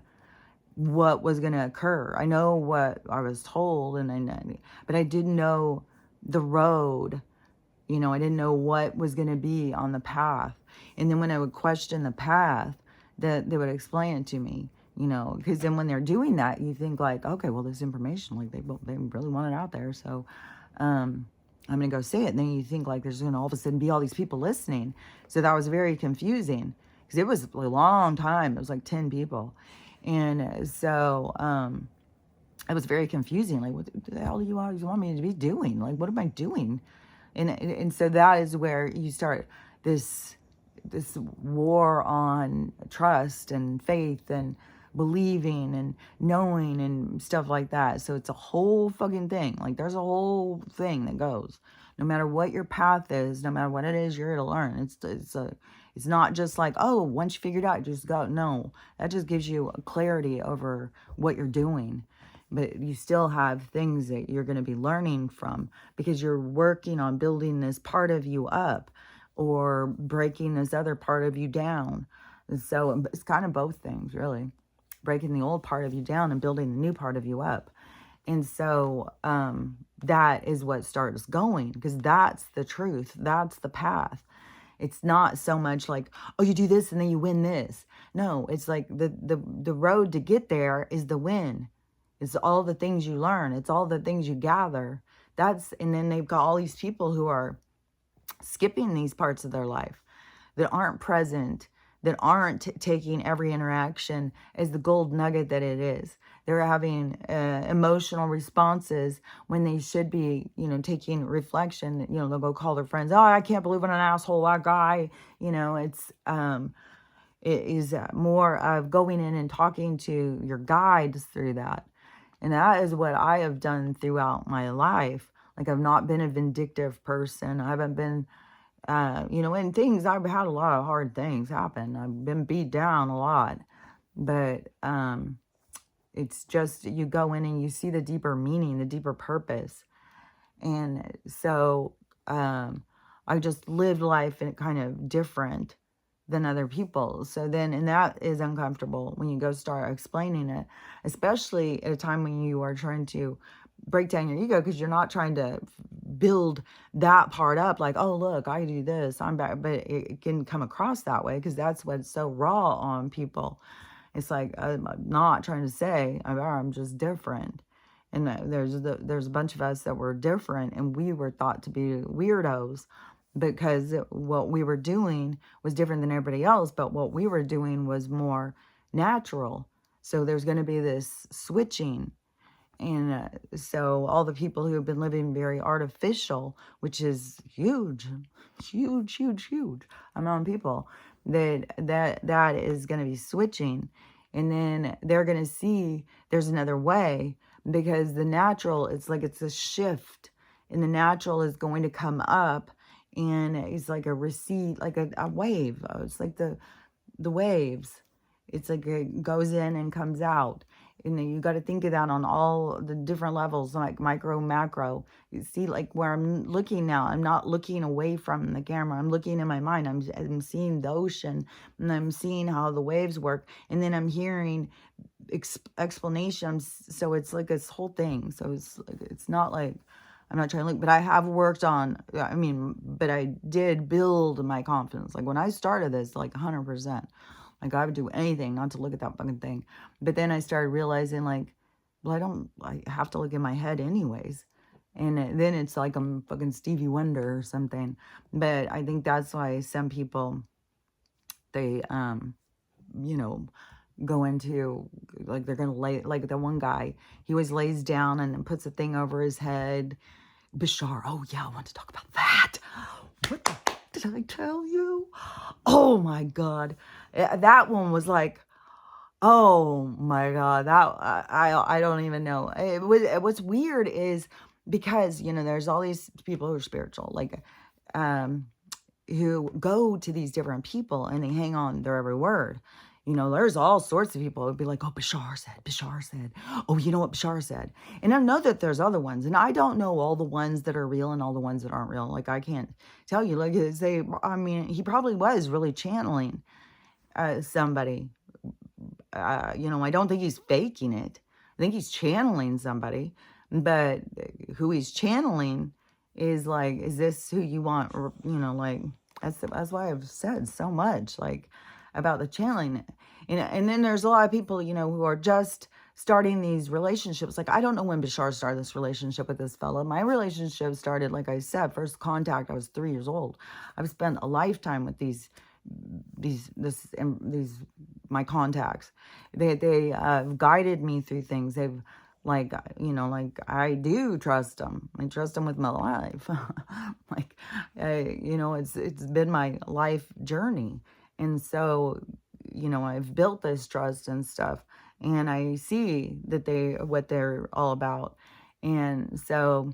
S1: what was going to occur. I know what I was told, but I didn't know the road. I didn't know what was going to be on the path. And then when I would question the path, that they would explain it to me, because then when they're doing that, you think like, okay, well, this information, like they really want it out there. So, I'm going to go say it. And then you think like there's going to all of a sudden be all these people listening. So that was very confusing, because it was a long time. It was like 10 people. And so, it was very confusing. Like, what the hell do you want me to be doing? Like, what am I doing? And so that is where you start this war on trust and faith and believing and knowing and stuff like that. So it's a whole fucking thing. Like, there's a whole thing that goes. No matter what your path is, no matter what it is you're here to learn. It's not just like, oh, once you figure it out, you just go. No, that just gives you clarity over what you're doing. But you still have things that you're going to be learning from, because you're working on building this part of you up or breaking this other part of you down. And so it's kind of both things, really. Breaking the old part of you down and building the new part of you up. And so that is what starts going, because that's the truth. That's the path. It's not so much like, oh, you do this and then you win this. No, it's like the road to get there is the win. It's all the things you learn. It's all the things you gather. And then they've got all these people who are skipping these parts of their life, that aren't present, that aren't taking every interaction as the gold nugget that it is. They're having emotional responses when they should be, taking reflection. They'll go call their friends. Oh, I can't believe what an asshole that guy. It is more of going in and talking to your guides through that. And that is what I have done throughout my life. Like, I've not been a vindictive person. I haven't been, and things, I've had a lot of hard things happen. I've been beat down a lot. But it's just, you go in and you see the deeper meaning, the deeper purpose. And so I just lived life in kind of different than other people. So then, and that is uncomfortable when you go start explaining it, especially at a time when you are trying to break down your ego, because you're not trying to build that part up like, oh, look, I do this, I'm back. But it can come across that way, because that's what's so raw on people. It's like, I'm not trying to say I'm just different. And there's a bunch of us that were different, and we were thought to be weirdos, because what we were doing was different than everybody else, but what we were doing was more natural. So there's going to be this switching. And so all the people who have been living very artificial, which is huge amount of people, that is going to be switching. And then they're going to see there's another way, because the natural, it's like it's a shift, and the natural is going to come up. And it's like a recede, like a wave. It's like the waves. It's like it goes in and comes out. And then you got to think of that on all the different levels, like micro, macro. You see, like where I'm looking now, I'm not looking away from the camera. I'm looking in my mind. I'm seeing the ocean, and I'm seeing how the waves work. And then I'm hearing explanations. So it's like this whole thing. So it's not like, I'm not trying to look, but I have worked on, but I did build my confidence. Like when I started this, like 100%, like I would do anything not to look at that fucking thing. But then I started realizing like, well, I have to look in my head anyways. And then it's like I'm fucking Stevie Wonder or something. But I think that's why some people, they, go into, like they're going to lay, like the one guy, he always lays down and then puts a thing over his head. Bashar, oh yeah, I want to talk about that. What the fuck did I tell you? Oh my God. That one was like, oh my God, that I don't even know. What's weird is because, there's all these people who are spiritual, like, who go to these different people and they hang on their every word. You know, there's all sorts of people who'd be like, oh, Bashar said, oh, you know what Bashar said. And I know that there's other ones, and I don't know all the ones that are real and all the ones that aren't real. Like, I can't tell you, like, I mean, he probably was really channeling somebody. You know, I don't think he's faking it. I think he's channeling somebody, but who he's channeling is like, is this who you want? Or, you know, like, that's why I've said so much, like, about the channeling. And then there's a lot of people, you know, who are just starting these relationships. Like, I don't know when Bashar started this relationship with this fella. My relationship started, like I said, first contact, I was 3 years old. I've spent a lifetime with these my contacts. They guided me through things. They've, like, you know, like, I do trust them. I trust them with my life. Like, you know, it's been my life journey. And so, you know, I've built this trust and stuff, and I see that what they're all about. And so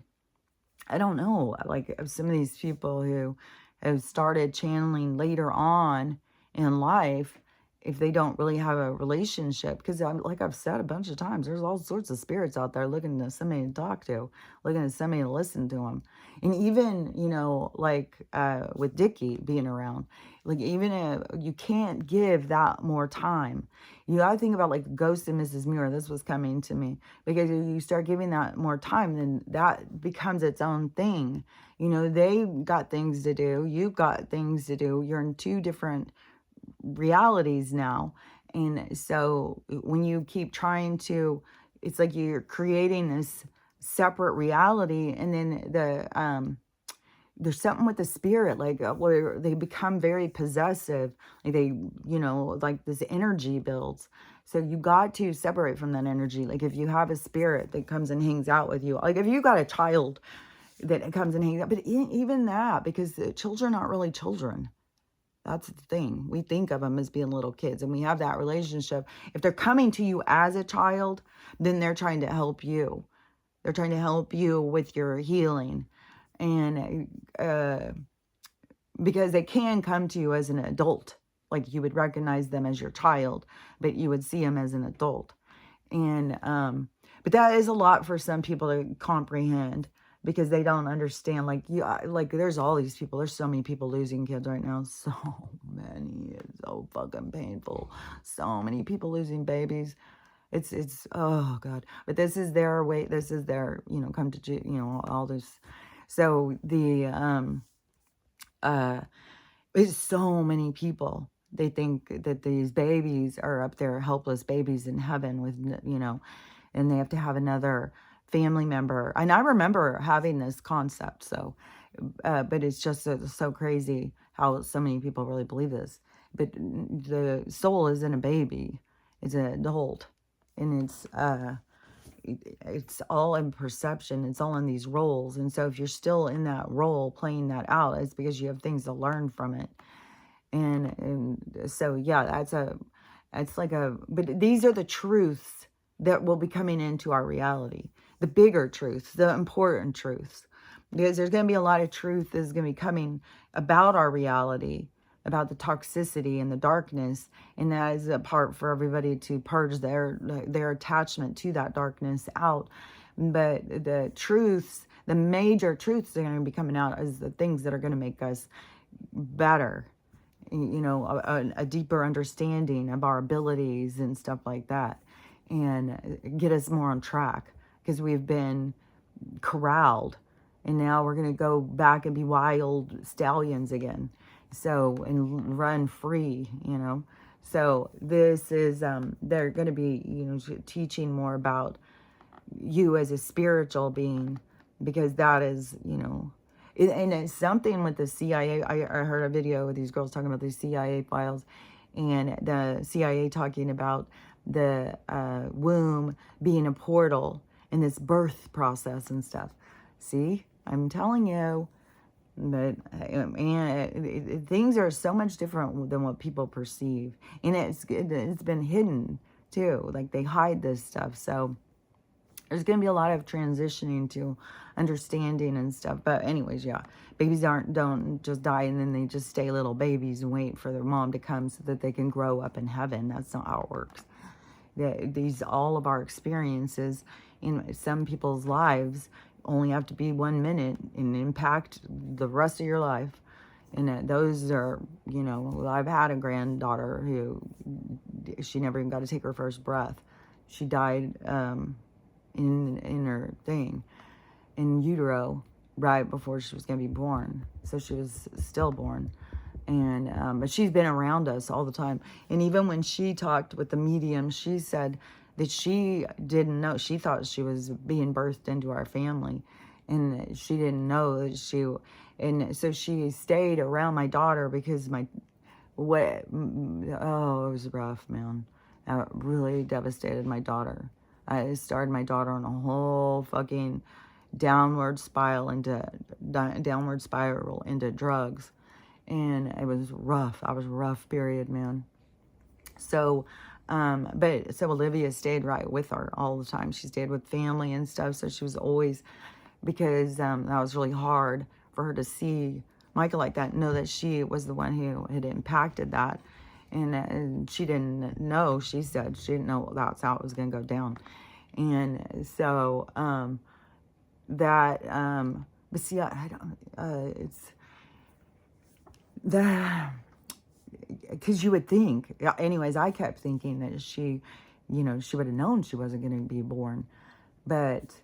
S1: I don't know, like, some of these people who have started channeling later on in life, if they don't really have a relationship, because like I've said a bunch of times, there's all sorts of spirits out there looking to somebody to talk to, looking to somebody to listen to them. And even, you know, like with Dickie being around, like, even you can't give that more time. You got to think about, like, Ghost and Mrs. Muir. This was coming to me, because if you start giving that more time, then that becomes its own thing. You know, they got things to do. You've got things to do. You're in two different realities now. And so when you keep trying to, it's like you're creating this separate reality. And then there's something with the spirit, like, where they become very possessive. Like, they, you know, like, this energy builds. So you got to separate from that energy. Like, if you have a spirit that comes and hangs out with you, like, if you got a child that comes and hangs out, but even that, because the children aren't really children. That's the thing. We think of them as being little kids, and we have that relationship. If they're coming to you as a child, then they're trying to help you. They're trying to help you with your healing. And because they can come to you as an adult, like, you would recognize them as your child, but you would see them as an adult. And but that is a lot for some people to comprehend, because they don't understand. Like, like, there's all these people. There's so many people losing kids right now. So many. It's so fucking painful. So many people losing babies. It's oh God. But this is their way. This is their, you know, come to, you know, all this. So it's so many people. They think that these babies are up there, helpless babies in heaven with, you know, and they have to have another family member. And I remember having this concept. So, but it's just so crazy how so many people really believe this. But the soul isn't a baby; it's an adult, and it's all in perception. It's all in these roles. And so if you're still in that role, playing that out, it's because you have things to learn from it. And so, yeah, but these are the truths that will be coming into our reality, the bigger truths, the important truths, because there's going to be a lot of truth that is going to be coming about our reality, about the toxicity and the darkness. And that is a part for everybody to purge their attachment to that darkness out. But the truths, the major truths that are going to be coming out, is the things that are going to make us better, you know, a deeper understanding of our abilities and stuff like that, and get us more on track, because we've been corralled, and now we're going to go back and be wild stallions again. So, and run free, you know. So this is, they're going to be, you know, teaching more about you as a spiritual being, because that is, you know, and it's something with the CIA. I heard a video with these girls talking about these CIA files, and the CIA talking about the womb being a portal in this birth process and stuff. See, I'm telling you. But things are so much different than what people perceive, and it's been hidden too. Like, they hide this stuff. So there's going to be a lot of transitioning to understanding and stuff. But anyways, yeah, babies don't just die and then they just stay little babies and wait for their mom to come so that they can grow up in heaven. That's not how it works. These all of our experiences in some people's lives only have to be 1 minute and impact the rest of your life. And those are, you know, I've had a granddaughter who, she never even got to take her first breath. She died in her thing, in utero, right before she was going to be born. So she was stillborn. And but she's been around us all the time. And even when she talked with the medium, she said that she didn't know. She thought she was being birthed into our family, and she didn't know that she. And so she stayed around my daughter because it was rough, man. It really devastated my daughter. I started my daughter on a whole fucking downward spiral into drugs. And it was rough. I was rough, period, man. So, so Olivia stayed right with her all the time. She stayed with family and stuff. So she was always, because that was really hard for her to see Michael like that, know that she was the one who had impacted that. And she didn't know, she said she didn't know that's how it was going to go down. And so, but see, I don't, it's, because you would think, anyways, I kept thinking that she, you know, she would have known she wasn't going to be born, but,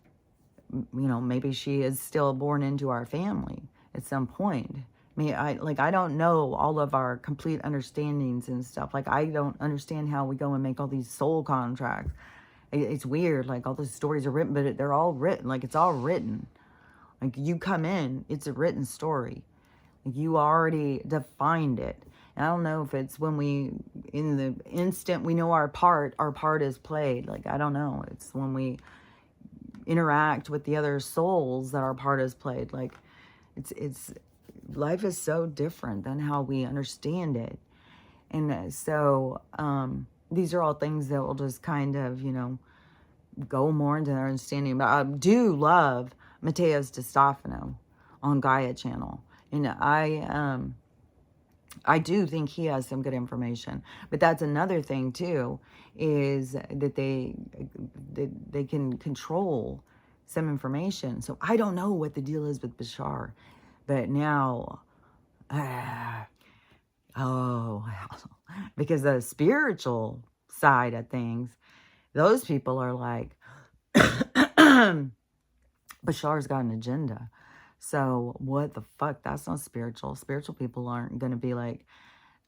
S1: you know, maybe she is still born into our family at some point. I mean, I don't know all of our complete understandings and stuff. Like, I don't understand how we go and make all these soul contracts. It's weird. Like, all the stories are written, but they're all written. Like, it's all written. Like, you come in, it's a written story. You already defined it. And I don't know if it's when we, in the instant we know our part is played. Like, I don't know. It's when we interact with the other souls that our part is played. Like, it's life is so different than how we understand it. And so, these are all things that will just kind of, you know, go more into their understanding. But I do love Mateos DeStefano on Gaia channel. And I do think he has some good information. But that's another thing too, is that they can control some information. So I don't know what the deal is with Bashar. But now, because the spiritual side of things, those people are like, Bashar's got an agenda. So what the fuck? That's not spiritual. Spiritual people aren't going to be like,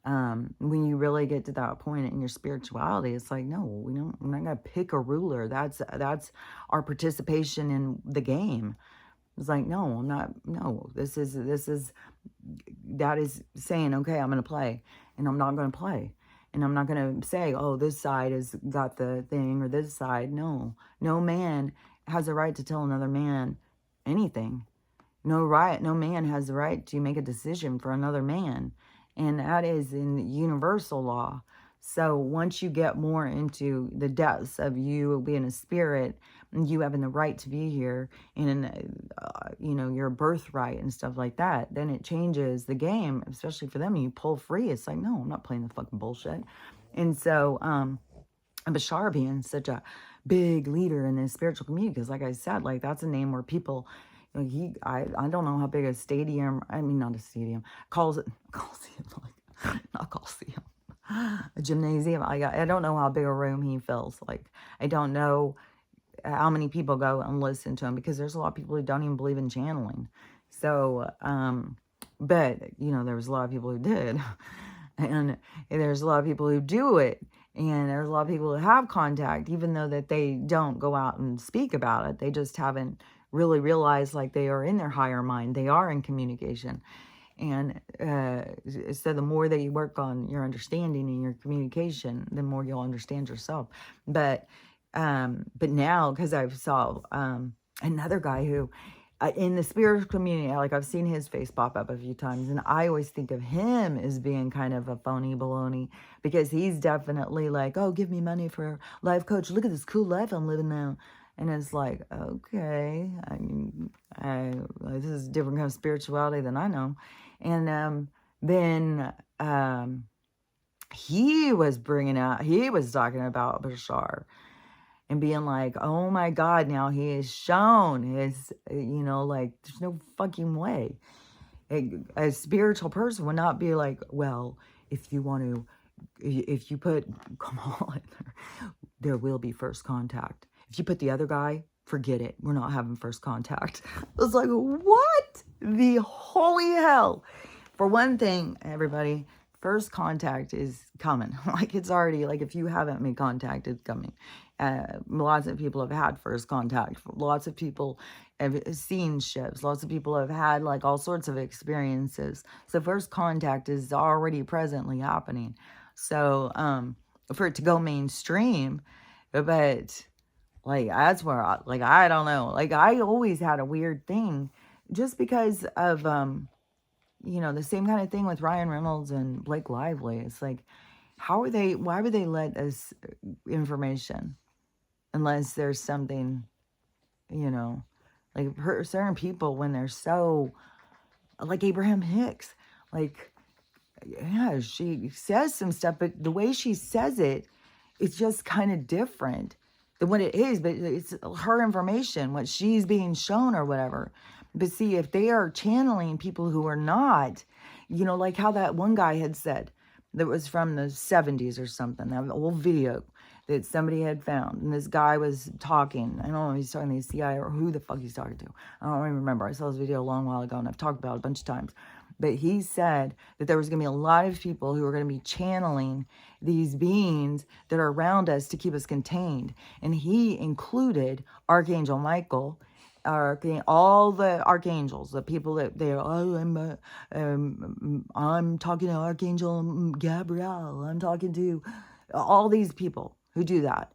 S1: when you really get to that point in your spirituality, it's like, no, we're not going to pick a ruler. That's our participation in the game. It's like, no, I'm not, no, that is saying, okay, I'm going to play, and I'm not going to play. And I'm not going to say, oh, this side has got the thing, or this side. No man has a right to tell another man anything. No man has the right to make a decision for another man. And that is in universal law. So once you get more into the depths of you being a spirit, and you having the right to be here, and you know, your birthright and stuff like that, then it changes the game, especially for them. You pull free. It's like, no, I'm not playing the fucking bullshit. And so, Bashar being such a big leader in the spiritual community, because like I said, like, that's a name where people, you know, I don't know how big a stadium, I mean, not a stadium, coliseum, like, not coliseum, a gymnasium. I don't know how big a room he fills. Like, I don't know how many people go and listen to him, because there's a lot of people who don't even believe in channeling. So, but, you know, there was a lot of people who did. And there's a lot of people who do it. And there's a lot of people who have contact, even though that they don't go out and speak about it. They just haven't really realized, like, they are in their higher mind. They are in communication. And so the more that you work on your understanding and your communication, the more you'll understand yourself. But now, because I saw another guy who, in the spiritual community, like, I've seen his face pop up a few times, and I always think of him as being kind of a phony baloney, because he's definitely like, oh, give me money for a life coach. Look at this cool life I'm living now. And it's like, okay, I mean, this is a different kind of spirituality than I know. And then he was he was talking about Bashar and being like, oh my God, now he is shown his, like, there's no fucking way. A spiritual person would not be like, well, if you want to, if you put Kamal in there will be first contact. If you put the other guy, forget it. We're not having first contact. I was like, what the holy hell? For one thing, everybody, first contact is coming. Like, it's already, like, if you haven't made contact, it's coming. Lots of people have had first contact. Lots of people have seen ships. Lots of people have had, like, all sorts of experiences. So first contact is already presently happening. So for it to go mainstream, but like, that's where I don't know. Like, I always had a weird thing just because of the same kind of thing with Ryan Reynolds and Blake Lively. It's like, why would they let us information unless there's something, you know, like certain people when they're so, like Abraham Hicks, like, yeah, she says some stuff, but the way she says it, it's just kind of different than what it is, but it's her information, what she's being shown or whatever. But see, if they are channeling people who are not, like how that one guy had said that was from the 70s or something, that old video that somebody had found. And this guy was talking. I don't know if he's talking to the CIA or who the fuck he's talking to. I don't even remember. I saw this video a long while ago and I've talked about it a bunch of times. But he said that there was going to be a lot of people who are going to be channeling these beings that are around us to keep us contained. And he included Archangel Michael, all the archangels, the people that they're, I'm talking to Archangel Gabriel. I'm talking to all these people who do that.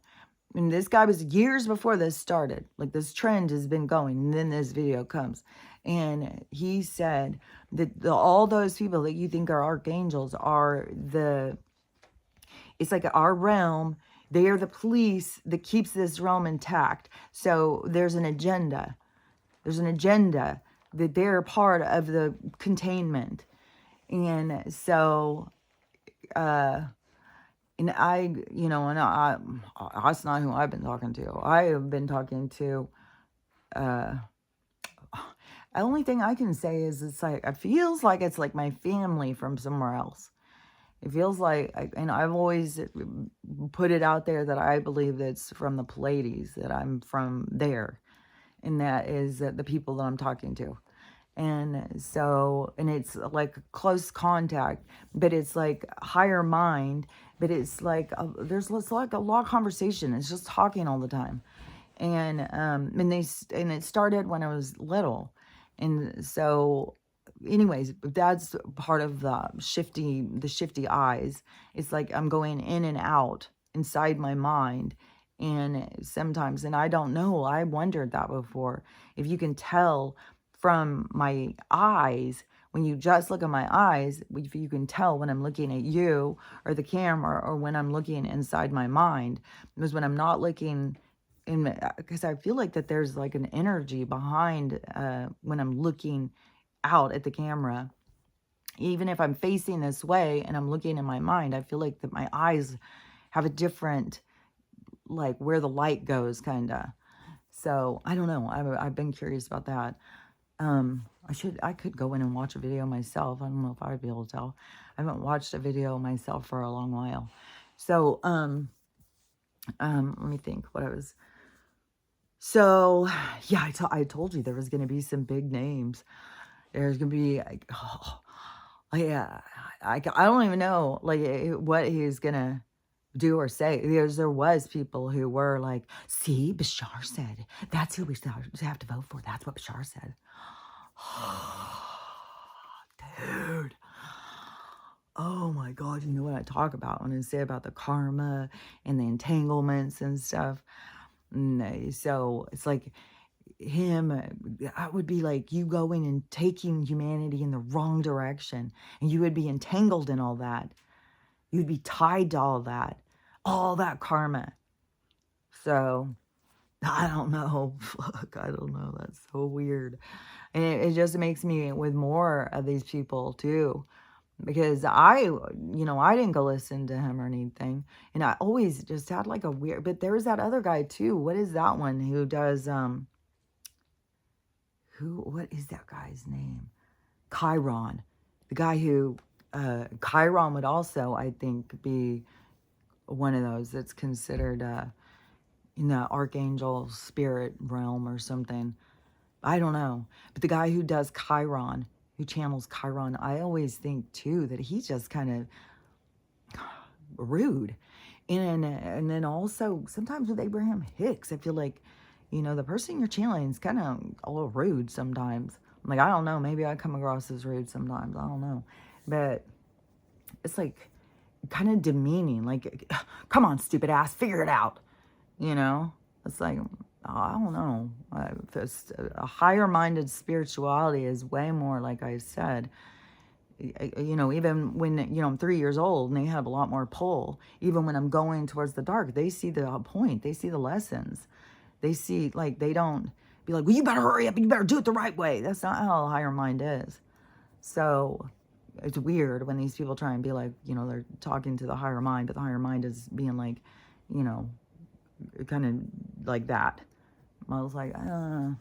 S1: And this guy was years before this started. Like, this trend has been going. And then this video comes. And he said that all those people that you think are archangels are it's like our realm. They are the police that keeps this realm intact. So there's an agenda. There's an agenda that they're part of the containment. And so, and that's not who I've been talking to. I have been talking to, the only thing I can say is it's like, it feels like it's like my family from somewhere else. It feels like, and I've always put it out there that I believe that's from the Pleiades, that I'm from there. And that is the people that I'm talking to. And so, and it's like close contact, but it's like higher mind, but it's like, there's like a lot of conversation. It's just talking all the time. And it started when I was little. And so, anyways, that's part of the shifty eyes. It's like I'm going in and out inside my mind. And sometimes, and I don't know, I wondered that before. If you can tell from my eyes, when you just look at my eyes, if you can tell when I'm looking at you or the camera or when I'm looking inside my mind, because when I'm not looking because I feel like that there's like an energy behind when I'm looking out at the camera. Even if I'm facing this way and I'm looking in my mind, I feel like that my eyes have a different, like where the light goes, kind of. So I don't know. I've been curious about that. I could go in and watch a video myself. I don't know if I'd be able to tell. I haven't watched a video myself for a long while. So let me think what I was. So, yeah, I told you there was going to be some big names. There's going to be, like, yeah, I don't even know, like, what he's going to do or say. There was people who were like, see, Bashar said, that's who we have to vote for. That's what Bashar said. Dude. Oh, my God. You know what I talk about when I say about the karma and the entanglements and stuff. So it's like I would be like you going and taking humanity in the wrong direction, and you would be entangled in all that. You'd be tied to all that karma. So I don't know. Fuck, I don't know. That's so weird. And it just makes me with more of these people too. Because I didn't go listen to him or anything. And I always just had like a weird, but there's that other guy too. What is that one who does, what is that guy's name? Chiron. The guy who, Chiron would also, I think, be one of those that's considered, in the archangel spirit realm or something. I don't know. But the guy who does Chiron, who channels Chiron, I always think too that he's just kind of rude. And then also sometimes with Abraham Hicks, I feel like, the person you're channeling is kind of a little rude sometimes. I'm like, I don't know, maybe I come across as rude sometimes. I don't know. But it's like kind of demeaning, like, come on, stupid ass, figure it out. It's like, I don't know. A higher minded spirituality is way more, like I said, even when, I'm 3 years old and they have a lot more pull, even when I'm going towards the dark, they see the point, they see the lessons. They see, like, they don't be like, well, you better hurry up and you better do it the right way. That's not how a higher mind is. So it's weird when these people try and be like, they're talking to the higher mind, but the higher mind is being like, kind of like that. I was like, I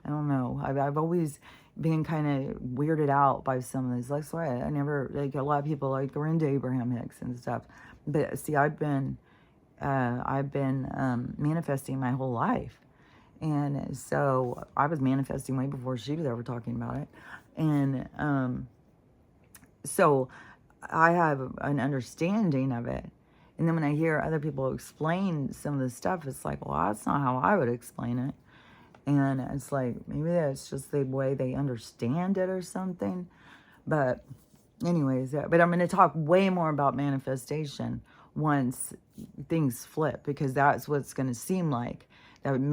S1: don't know. I've always been kind of weirded out by some of these. That's why I never, like, a lot of people like are into Abraham Hicks and stuff. But see, I've been manifesting my whole life. And so I was manifesting way before she was ever talking about it. And so I have an understanding of it. And then when I hear other people explain some of this stuff, it's like, well, that's not how I would explain it. And it's like, maybe that's just the way they understand it or something. But anyways, but I'm going to talk way more about manifestation once things flip, because that's what it's going to seem like. That I'm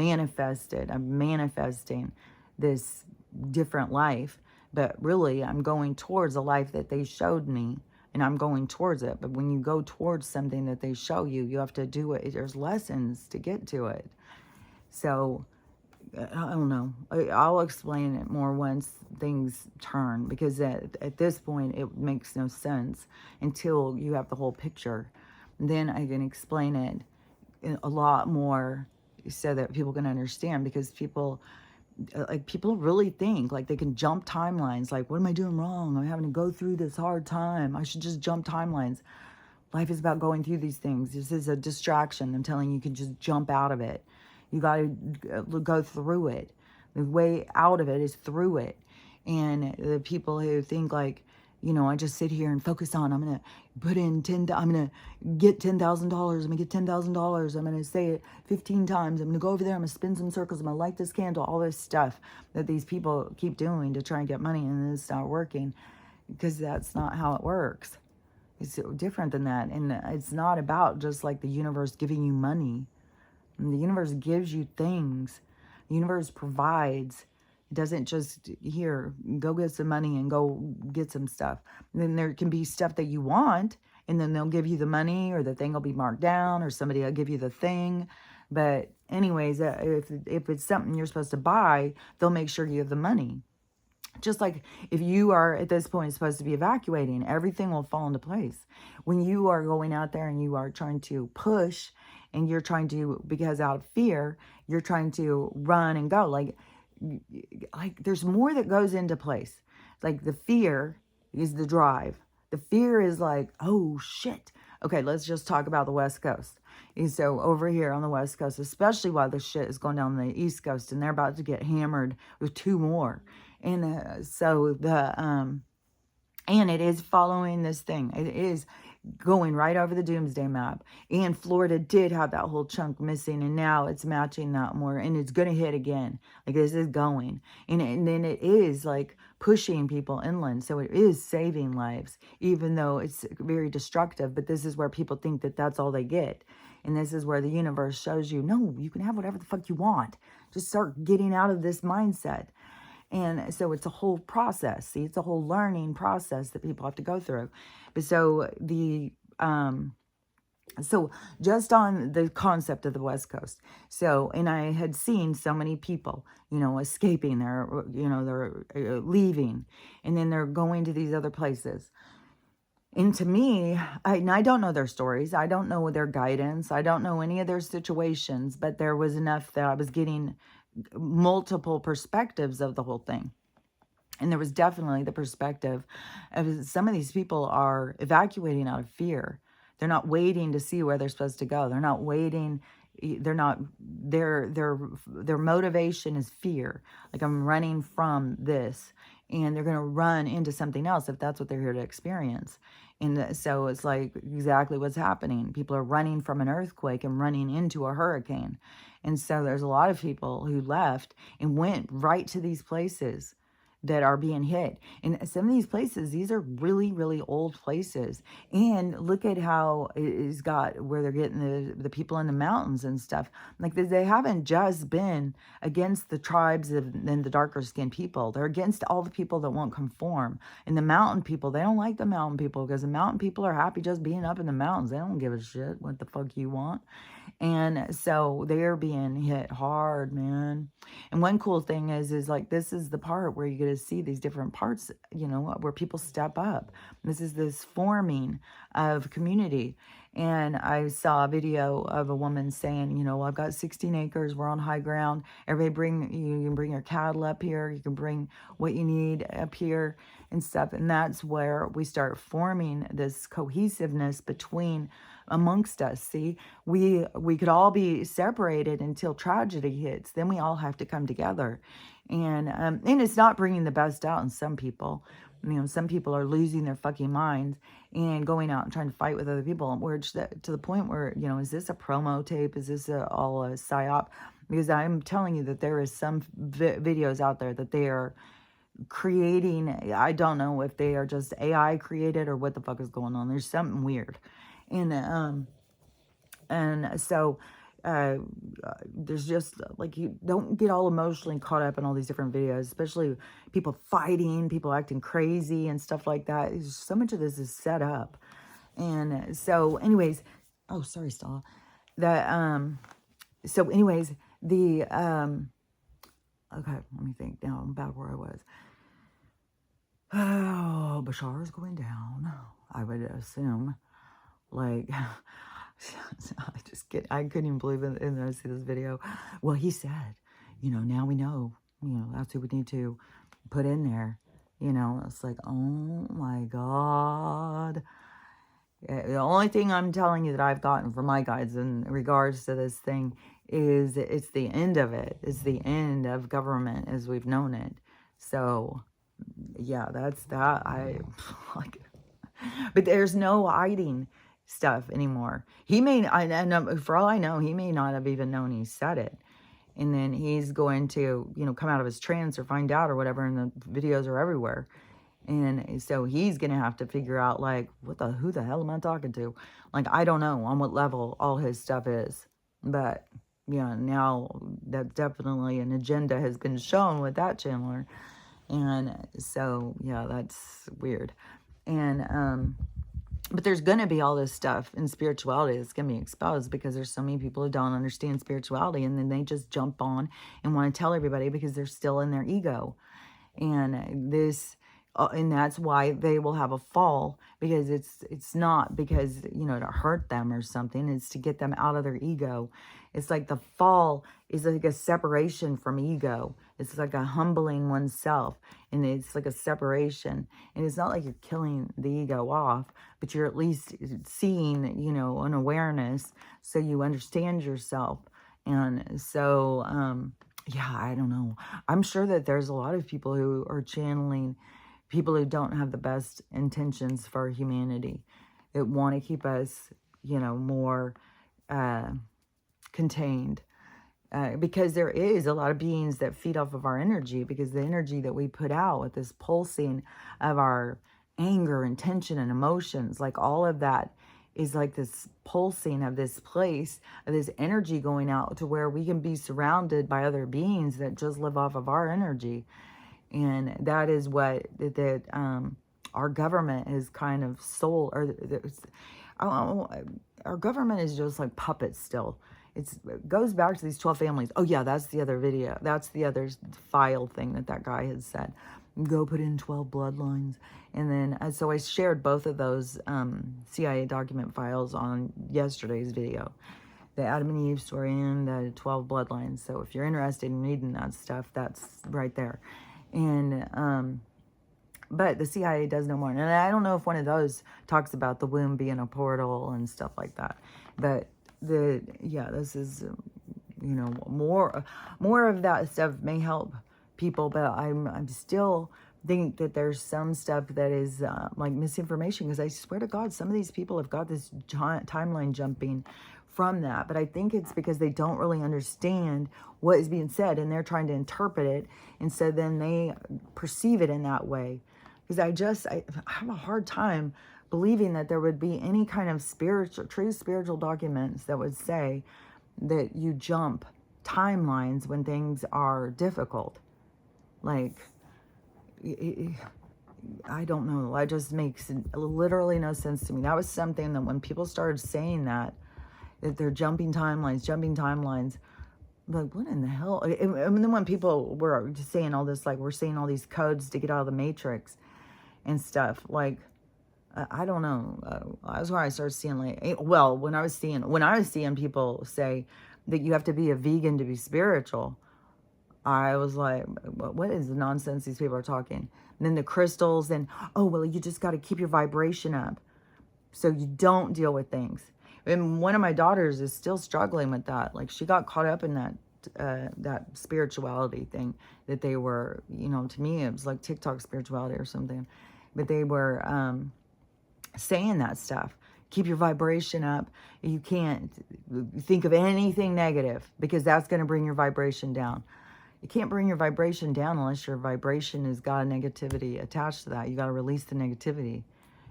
S1: manifesting this different life. But really, I'm going towards a life that they showed me. And I'm going towards it. But when you go towards something that they show you, you have to do it. There's lessons to get to it. So, I don't know. I'll explain it more once things turn. Because at this point, it makes no sense until you have the whole picture. And then I can explain it a lot more so that people can understand. Because people really think like they can jump timelines. Like, what am I doing wrong? I'm having to go through this hard time. I should just jump timelines. Life is about going through these things. This is a distraction. I'm telling you, you can just jump out of it. You got to go through it. The way out of it is through it. And the people who think like, I just sit here and focus on, I'm going to put in I'm going to get $10,000. I'm going to get $10,000. I'm going to say it 15 times. I'm going to go over there. I'm going to spin some circles. I'm going to light this candle. All this stuff that these people keep doing to try and get money, and it's not working, because that's not how it works. It's different than that. And it's not about just like the universe giving you money. And the universe gives you things. The universe provides. It doesn't just, here, go get some money and go get some stuff. And then there can be stuff that you want, and then they'll give you the money, or the thing will be marked down, or somebody will give you the thing. But anyways, if it's something you're supposed to buy, they'll make sure you have the money. Just like if you are at this point supposed to be evacuating, everything will fall into place. When you are going out there and you are trying to push, and you're trying to, because out of fear, you're trying to run and go. Like there's more that goes into place. Like the fear is the drive. The fear is like, oh shit. Okay, let's just talk about the West Coast. And so over here on the West Coast, especially while this shit is going down the East Coast, and they're about to get hammered with 2 more. And and it is following this thing. It is going right over the doomsday map. And Florida did have that whole chunk missing, and now it's matching that more, and it's going to hit again. Like, this is going. And then it is like pushing people inland. So it is saving lives, even though it's very destructive. But this is where people think that that's all they get. And this is where the universe shows you, no, you can have whatever the fuck you want. Just start getting out of this mindset. And so it's a whole process. See, it's a whole learning process that people have to go through. But so the So just on the concept of the West Coast. So, and I had seen so many people, escaping, they're leaving, and then they're going to these other places. And to me, and I don't know their stories. I don't know their guidance. I don't know any of their situations, but there was enough that I was getting multiple perspectives of the whole thing. And there was definitely the perspective of some of these people are evacuating out of fear. They're not waiting to see where they're supposed to go. They're not waiting. They're not, their motivation is fear. Like, I'm running from this, and they're going to run into something else if that's what they're here to experience. And so it's like exactly what's happening. People are running from an earthquake and running into a hurricane. And so there's a lot of people who left and went right to these places that are being hit. And some of these places, these are really, really old places. And look at how it's got where they're getting the people in the mountains and stuff. Like, they haven't just been against the tribes and the darker skinned people. They're against all the people that won't conform. And the mountain people, they don't like the mountain people, because the mountain people are happy just being up in the mountains. They don't give a shit what the fuck you want. And so they're being hit hard, man. And one cool thing is like, this is the part where you get to see these different parts, where people step up. This forming of community. And I saw a video of a woman saying, well, I've got 16 acres. We're on high ground. Everybody you can bring your cattle up here. You can bring what you need up here and stuff. And that's where we start forming this cohesiveness amongst us. See, we could all be separated until tragedy hits. Then we all have to come together. And it's not bringing the best out in some people. Some people are losing their fucking minds and going out and trying to fight with other people. And we're to the point where, is this a promo tape? Is this all a psyop? Because I'm telling you that there is some videos out there that they are creating. I don't know if they are just AI created or what the fuck is going on. There's something weird. And so there's just like, you don't get all emotionally caught up in all these different videos, especially people fighting, people acting crazy and stuff like that. So much of this is set up. And so anyways, oh, sorry, Stella. So anyways, okay, let me think now. I'm back where I was. Oh, Bashar is going down, I would assume. Like, I couldn't even believe it. And I see this video. Well, he said, now we know, that's who we need to put in there. It's like, oh my God. The only thing I'm telling you that I've gotten from my guides in regards to this thing is it's the end of it. It's the end of government as we've known it. So, yeah, that's that. I like, but there's no hiding stuff anymore. He may, and for all I know, he may not have even known he said it. And then he's going to, come out of his trance or find out or whatever, and the videos are everywhere. And so he's going to have to figure out, like, who the hell am I talking to? Like, I don't know on what level all his stuff is. But, yeah, now that definitely an agenda has been shown with that channeler. And so, yeah, that's weird. And, but there's going to be all this stuff in spirituality that's going to be exposed, because there's so many people who don't understand spirituality, and then they just jump on and want to tell everybody because they're still in their ego. And and that's why they will have a fall, because it's not because, to hurt them or something. It's to get them out of their ego. It's like the fall is like a separation from ego. It's like a humbling oneself, and it's like a separation. And it's not like you're killing the ego off, but you're at least seeing, an awareness, so you understand yourself. And so, yeah, I don't know. I'm sure that there's a lot of people who are channeling people who don't have the best intentions for humanity, that want to keep us, more contained. Because there is a lot of beings that feed off of our energy, because the energy that we put out with this pulsing of our anger and tension and emotions, like all of that is like this pulsing of this place, of this energy going out to where we can be surrounded by other beings that just live off of our energy. And that is what our government is kind of sold, or our government is just like puppets still. It goes back to these 12 families. Oh yeah, that's the other video. That's the other file thing that guy had said. Go put in 12 bloodlines. And then, so I shared both of those CIA document files on yesterday's video. The Adam and Eve story and the 12 bloodlines. So if you're interested in reading that stuff, that's right there. And, but the CIA does know more. And I don't know if one of those talks about the womb being a portal and stuff like that. But this is, more of that stuff may help people. But I'm still think that there's some stuff that is like misinformation, because I swear to God, some of these people have got this timeline jumping from that. But I think it's because they don't really understand what is being said, and they're trying to interpret it, and so then they perceive it in that way. Because I have a hard time believing that there would be any kind of true spiritual documents that would say that you jump timelines when things are difficult. Like, I don't know. That just makes literally no sense to me. That was something that when people started saying that they're jumping timelines, like, what in the hell? And then when people were just saying all this, like, we're saying all these codes to get out of the matrix and stuff, like, I don't know. That's where I started seeing, like, well, when I was seeing people say that you have to be a vegan to be spiritual, I was like, what is the nonsense these people are talking? And then the crystals, and, oh, well, you just got to keep your vibration up so you don't deal with things. And one of my daughters is still struggling with that. Like, she got caught up in that spirituality thing that they were, to me, it was like TikTok spirituality or something. But they were saying that stuff. Keep your vibration up. You can't think of anything negative, because that's going to bring your vibration down. You can't bring your vibration down unless your vibration has got a negativity attached to that. You got to release the negativity.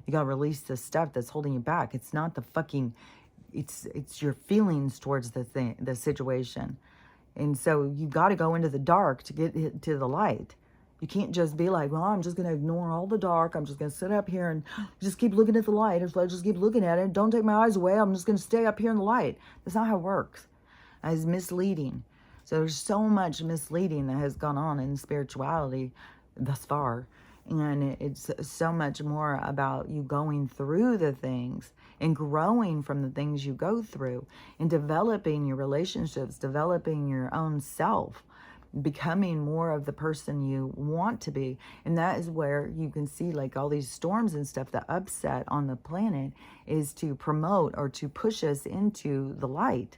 S1: You got to release the stuff that's holding you back. It's not the fucking, it's your feelings towards the situation. And so you got to go into the dark to get to the light. You can't just be like, well, I'm just going to ignore all the dark. I'm just going to sit up here and just keep looking at the light. If I just keep looking at it, don't take my eyes away. I'm just going to stay up here in the light. That's not how it works. It's misleading. So there's so much misleading that has gone on in spirituality thus far. And it's so much more about you going through the things and growing from the things you go through, and developing your relationships, developing your own self, becoming more of the person you want to be. And that is where you can see, like, all these storms and stuff, the upset on the planet is to promote or to push us into the light.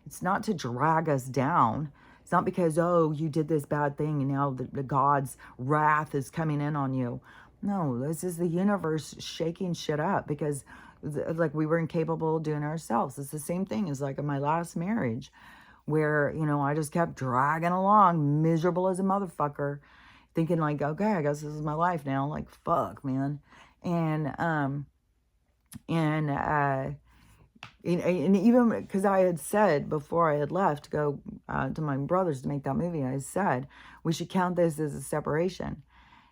S1: It's not to drag us down. It's not because, oh, you did this bad thing and now the God's wrath is coming in on you. No, this is the universe shaking shit up, because, like, we were incapable of doing it ourselves. It's the same thing as, like, in my last marriage, where, I just kept dragging along, miserable as a motherfucker, thinking, like, okay, I guess this is my life now. Like, fuck, man. And even because I had said before I had left to go to my brother's to make that movie, I said we should count this as a separation.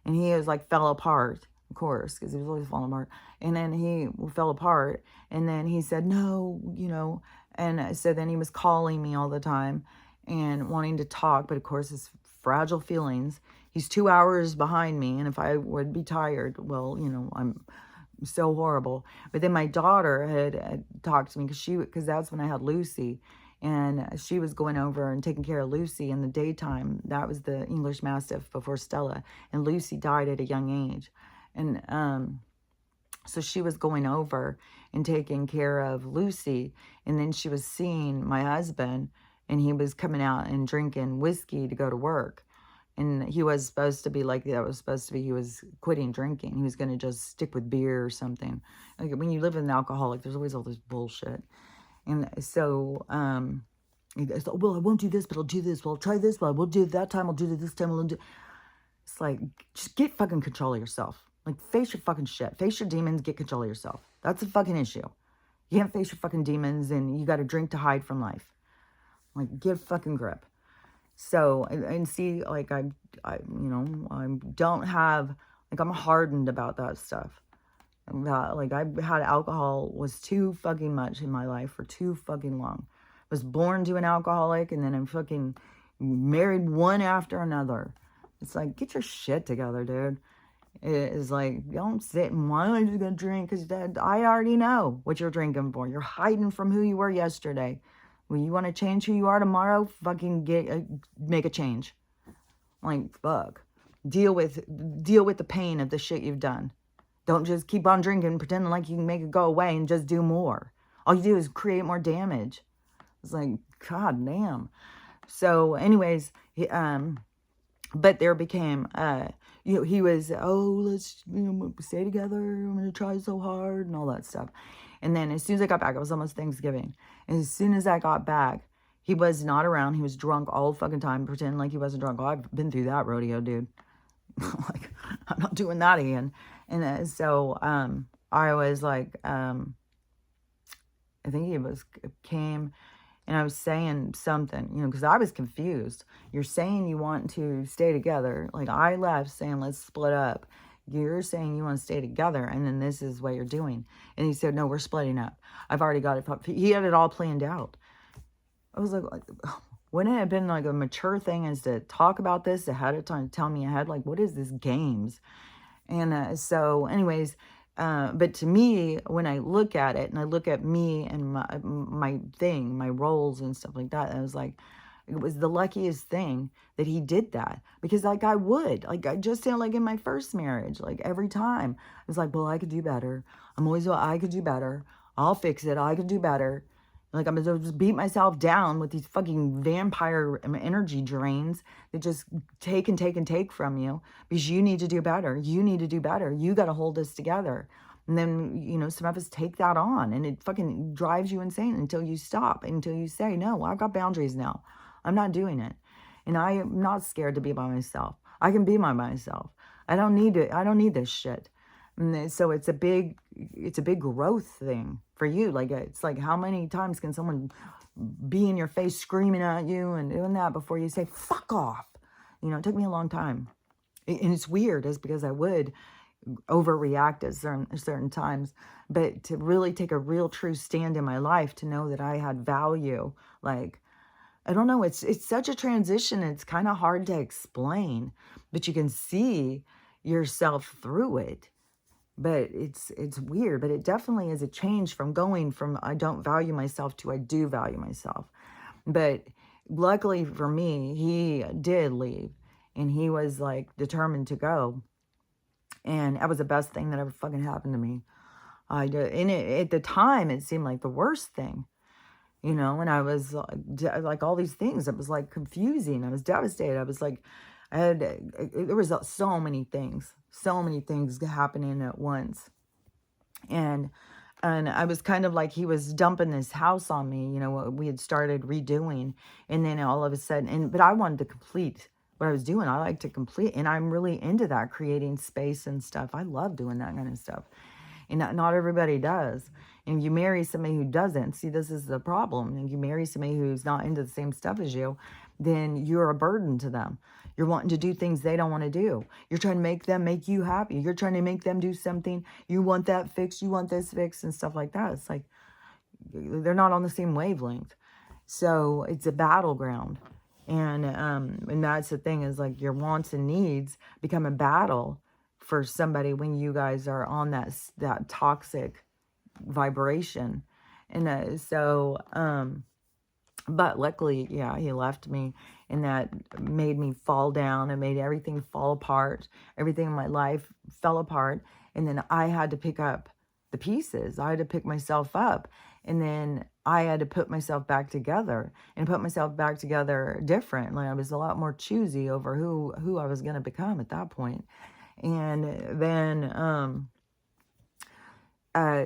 S1: And he was like, fell apart, of course, because he was always falling apart. And then he fell apart. And then he said, no, and so then he was calling me all the time and wanting to talk. But of course, his fragile feelings, he's 2 hours behind me. And if I would be tired, well, I'm so horrible. But then my daughter had talked to me, because that's when I had Lucy, and she was going over and taking care of Lucy in the daytime. That was the English Mastiff before Stella, and Lucy died at a young age. And so she was going over and taking care of Lucy, and then she was seeing my husband, and he was coming out and drinking whiskey to go to work. And he was supposed to be like, that was supposed to be, he was quitting drinking. He was going to just stick with beer or something. Like, when you live with an alcoholic, there's always all this bullshit. And so, it's like, well, I won't do this, but I'll do this. Well, I'll try this, but I will do it that time. I'll do it this time. It's like, just get fucking control of yourself. Like, face your fucking shit. Face your demons, get control of yourself. That's the fucking issue. You can't face your fucking demons, and you got to drink to hide from life. Like, get a fucking grip. So, and see, like, I don't have, like, I'm hardened about that stuff. Like, I've had alcohol was too fucking much in my life for too fucking long. Was born to an alcoholic, and then I'm fucking married one after another. It's like, get your shit together, dude. It is like, don't sit and why am I just gonna drink? Because I already know what you're drinking for. You're hiding from who you were yesterday. When you want to change who you are tomorrow, fucking make a change. Like, fuck. Deal with the pain of the shit you've done. Don't just keep on drinking, pretending like you can make it go away and just do more. All you do is create more damage. It's like, god damn. So anyways, but there became, he was, oh, let's, stay together. I'm going to try so hard and all that stuff. And then as soon as I got back, it was almost Thanksgiving. And as soon as I got back, he was not around. He was drunk all fucking time, pretending like he wasn't drunk. Oh, I've been through that rodeo, dude. Like, I'm not doing that again. And so I was like, I think he came and I was saying something, because I was confused. You're saying you want to stay together. Like, I left saying, let's split up. You're saying you want to stay together, and then this is what you're doing. And he said, no, we're splitting up. I've already got it. He had it all planned out. I was like, wouldn't it have been like a mature thing is to talk about this ahead of time, tell me ahead, like, what is this games? And so anyways, but to me, when I look at it and I look at me and my roles and stuff like that, I was like, it was the luckiest thing that he did that, because like I would, like I just said, like in my first marriage, like every time I was like, well, I could do better. I'm always, well, I could do better. I'll fix it. I could do better. Like, I'm going to just beat myself down with these fucking vampire energy drains that just take and take and take from you, because you need to do better. You need to do better. You got to hold this together. And then, some of us take that on, and it fucking drives you insane until you stop, until you say, no, I've got boundaries now. I'm not doing it. And I am not scared to be by myself. I can be by myself. I don't need this shit. And so it's a big growth thing for you. Like, it's like, how many times can someone be in your face screaming at you and doing that before you say, fuck off? It took me a long time. And it's weird, is because I would overreact at certain times, but to really take a real true stand in my life, to know that I had value, like, I don't know, it's such a transition. It's kind of hard to explain, but you can see yourself through it. But it's weird, but it definitely is a change from going from I don't value myself to I do value myself. But luckily for me, he did leave, and he was like determined to go. And that was the best thing that ever fucking happened to me. And at the time, it seemed like the worst thing, and I was like all these things. It was like confusing. I was devastated. I was like, there was so many things happening at once. And I was kind of like, he was dumping this house on me, we had started redoing. And then all of a sudden, but I wanted to complete what I was doing. I like to complete, and I'm really into that, creating space and stuff. I love doing that kind of stuff. And not everybody does. And you marry somebody who doesn't. See, this is the problem. And you marry somebody who's not into the same stuff as you, then you're a burden to them. You're wanting to do things they don't want to do. You're trying to make them make you happy. You're trying to make them do something. You want that fixed. You want this fixed and stuff like that. It's like they're not on the same wavelength. So it's a battleground. And that's the thing, is like your wants and needs become a battle for somebody when you guys are on that toxic vibration. And but luckily, yeah, he left me, and that made me fall down and made everything fall apart. Everything in my life fell apart. And then I had to pick up the pieces. I had to pick myself up. And then I had to put myself back together, and put myself back together different. Like, I was a lot more choosy over who I was going to become at that point. And then,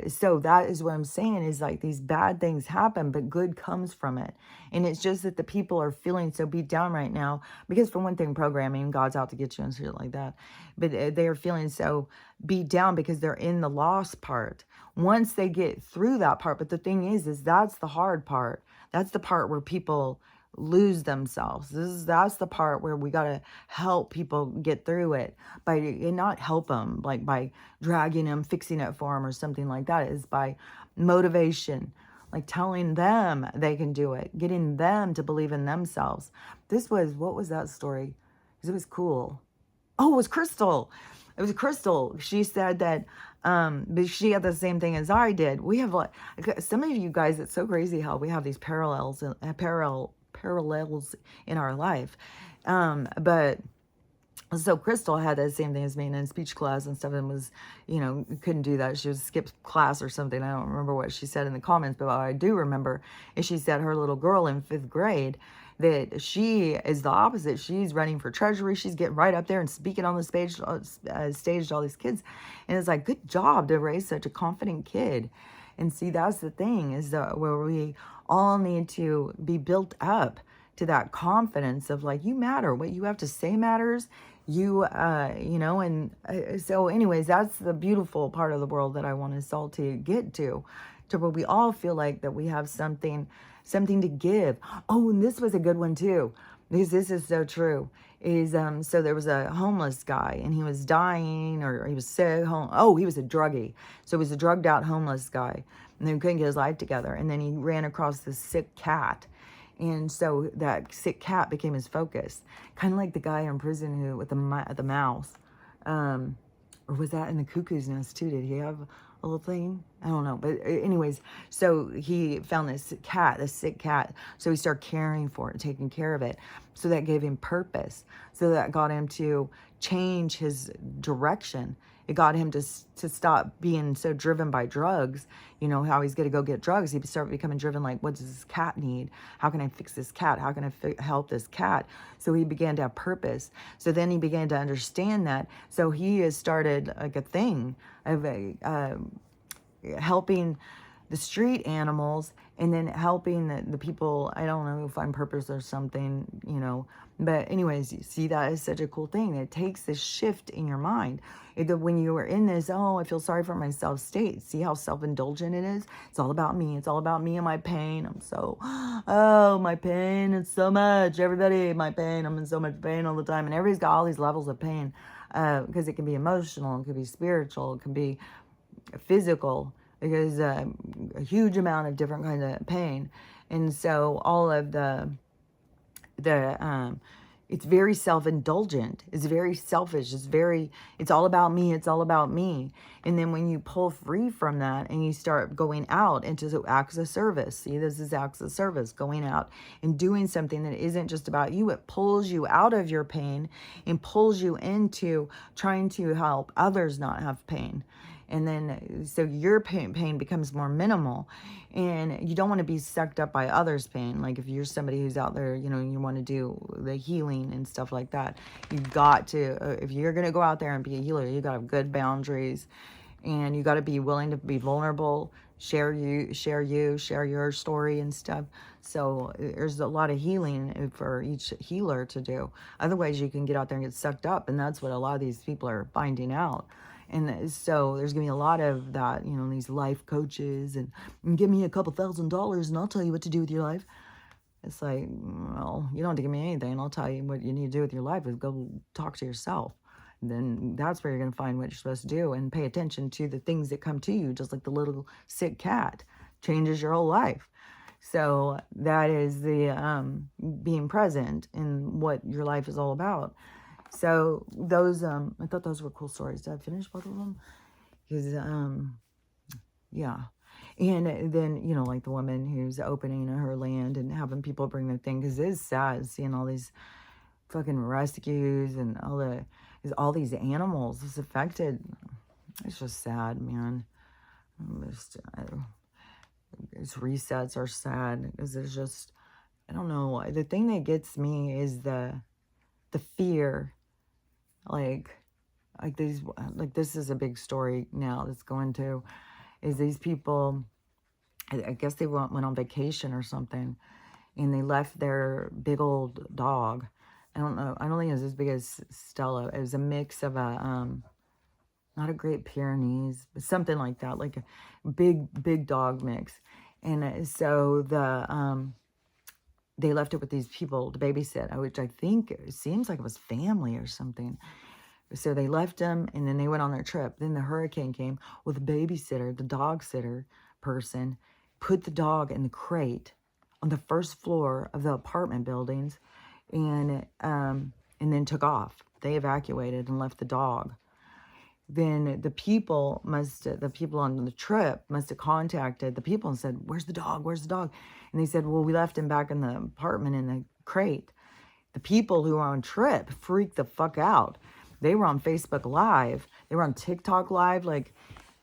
S1: so that is what I'm saying, is like these bad things happen, but good comes from it. And it's just that the people are feeling so beat down right now, because for one thing, programming, God's out to get you and shit like that. But they're feeling so beat down because they're in the loss part. Once they get through that part, but the thing is that's the hard part. That's the part where people lose themselves. That's the part where we got to help people get through it, by, and not help them like by dragging them, fixing it for them or something like that, is by motivation, like telling them they can do it, getting them to believe in themselves. This was, what was that story? Because it was cool. Oh, it was Crystal. It was Crystal. She said that, but she had the same thing as I did. We have like some of you guys. It's so crazy how we have these parallels in our life. But so Crystal had the same thing as me in speech class and stuff, and was, couldn't do that. She was skipped class or something. I don't remember what she said in the comments, but what I do remember is she said her little girl in 5th grade, that she is the opposite. She's running for treasury. She's getting right up there and speaking on the stage to all these kids. And it's like, good job to raise such a confident kid. And see, that's the thing, is that where we all need to be built up to that confidence of like, you matter. What you have to say matters. So anyways, that's the beautiful part of the world that I want us all to get to where we all feel like that we have something to give. Oh, and this was a good one too, because this is so true. So there was a homeless guy, and he was dying, or he was sick. He was a druggie. So he was a drugged out homeless guy, and then he couldn't get his life together. And then he ran across this sick cat. And so that sick cat became his focus. Kind of like the guy in prison who, with the mouse. Or was that in the cuckoo's nest too? Did he have a little thing? I don't know. But anyways, so he found this sick cat. So he started caring for it, taking care of it. So that gave him purpose. So that got him to change his direction. It got him to stop being so driven by drugs. How he's going to go get drugs. He started becoming driven like, what does this cat need? How can I fix this cat? How can I help this cat? So he began to have purpose. So then he began to understand that. So he has started like a thing of helping the street animals, and then helping the people, I don't know, find purpose or something, But anyways, you see, that is such a cool thing. It takes this shift in your mind. When you are in this, I feel sorry for myself state, see how self-indulgent it is? It's all about me. It's all about me and my pain. My pain, it's so much. Everybody, my pain. I'm in so much pain all the time. And everybody's got all these levels of pain, because it can be emotional, it can be spiritual, it can be physical, because a huge amount of different kinds of pain. And so all of it's very self-indulgent. It's very selfish. It's all about me. It's all about me. And then when you pull free from that and you start going out into acts of service, see, this is acts of service, going out and doing something that isn't just about you. It pulls you out of your pain and pulls you into trying to help others not have pain. And then, so your pain becomes more minimal, and you don't want to be sucked up by others' pain. Like if you're somebody who's out there, you want to do the healing and stuff like that, you got to, if you're going to go out there and be a healer, you got to have good boundaries, and you got to be willing to be vulnerable, share your story and stuff. So there's a lot of healing for each healer to do. Otherwise you can get out there and get sucked up, and that's what a lot of these people are finding out. And so there's going to be a lot of that, these life coaches, and give me a couple $1,000 and I'll tell you what to do with your life. It's like, well, you don't have to give me anything. I'll tell you what you need to do with your life is go talk to yourself. And then that's where you're going to find what you're supposed to do, and pay attention to the things that come to you, just like the little sick cat changes your whole life. So that is the being present in what your life is all about. So those, I thought those were cool stories. Did I finish both of them? Because, yeah. And then, like the woman who's opening her land and having people bring their thing. Because it is sad seeing all these fucking rescues and all these animals is affected. It's just sad, man. These resets are sad because there's just, I don't know. The thing that gets me is the fear. Like this is a big story now that's going to, is these people, I guess they went on vacation or something, and they left their big old dog. I don't know. I don't think it was as big as Stella. It was a mix of not a Great Pyrenees, but something like that, like a big dog mix. And so they left it with these people to babysit, which I think it seems like it was family or something. So they left them and then they went on their trip. Then the hurricane came with a babysitter, the dog sitter person, put the dog in the crate on the first floor of the apartment buildings and then took off. They evacuated and left the dog. Then the people on the trip must have contacted the people and said, "Where's the dog? Where's the dog?" And they said, "Well, we left him back in the apartment in the crate." The people who were on trip freaked the fuck out. They were on Facebook Live. They were on TikTok Live, but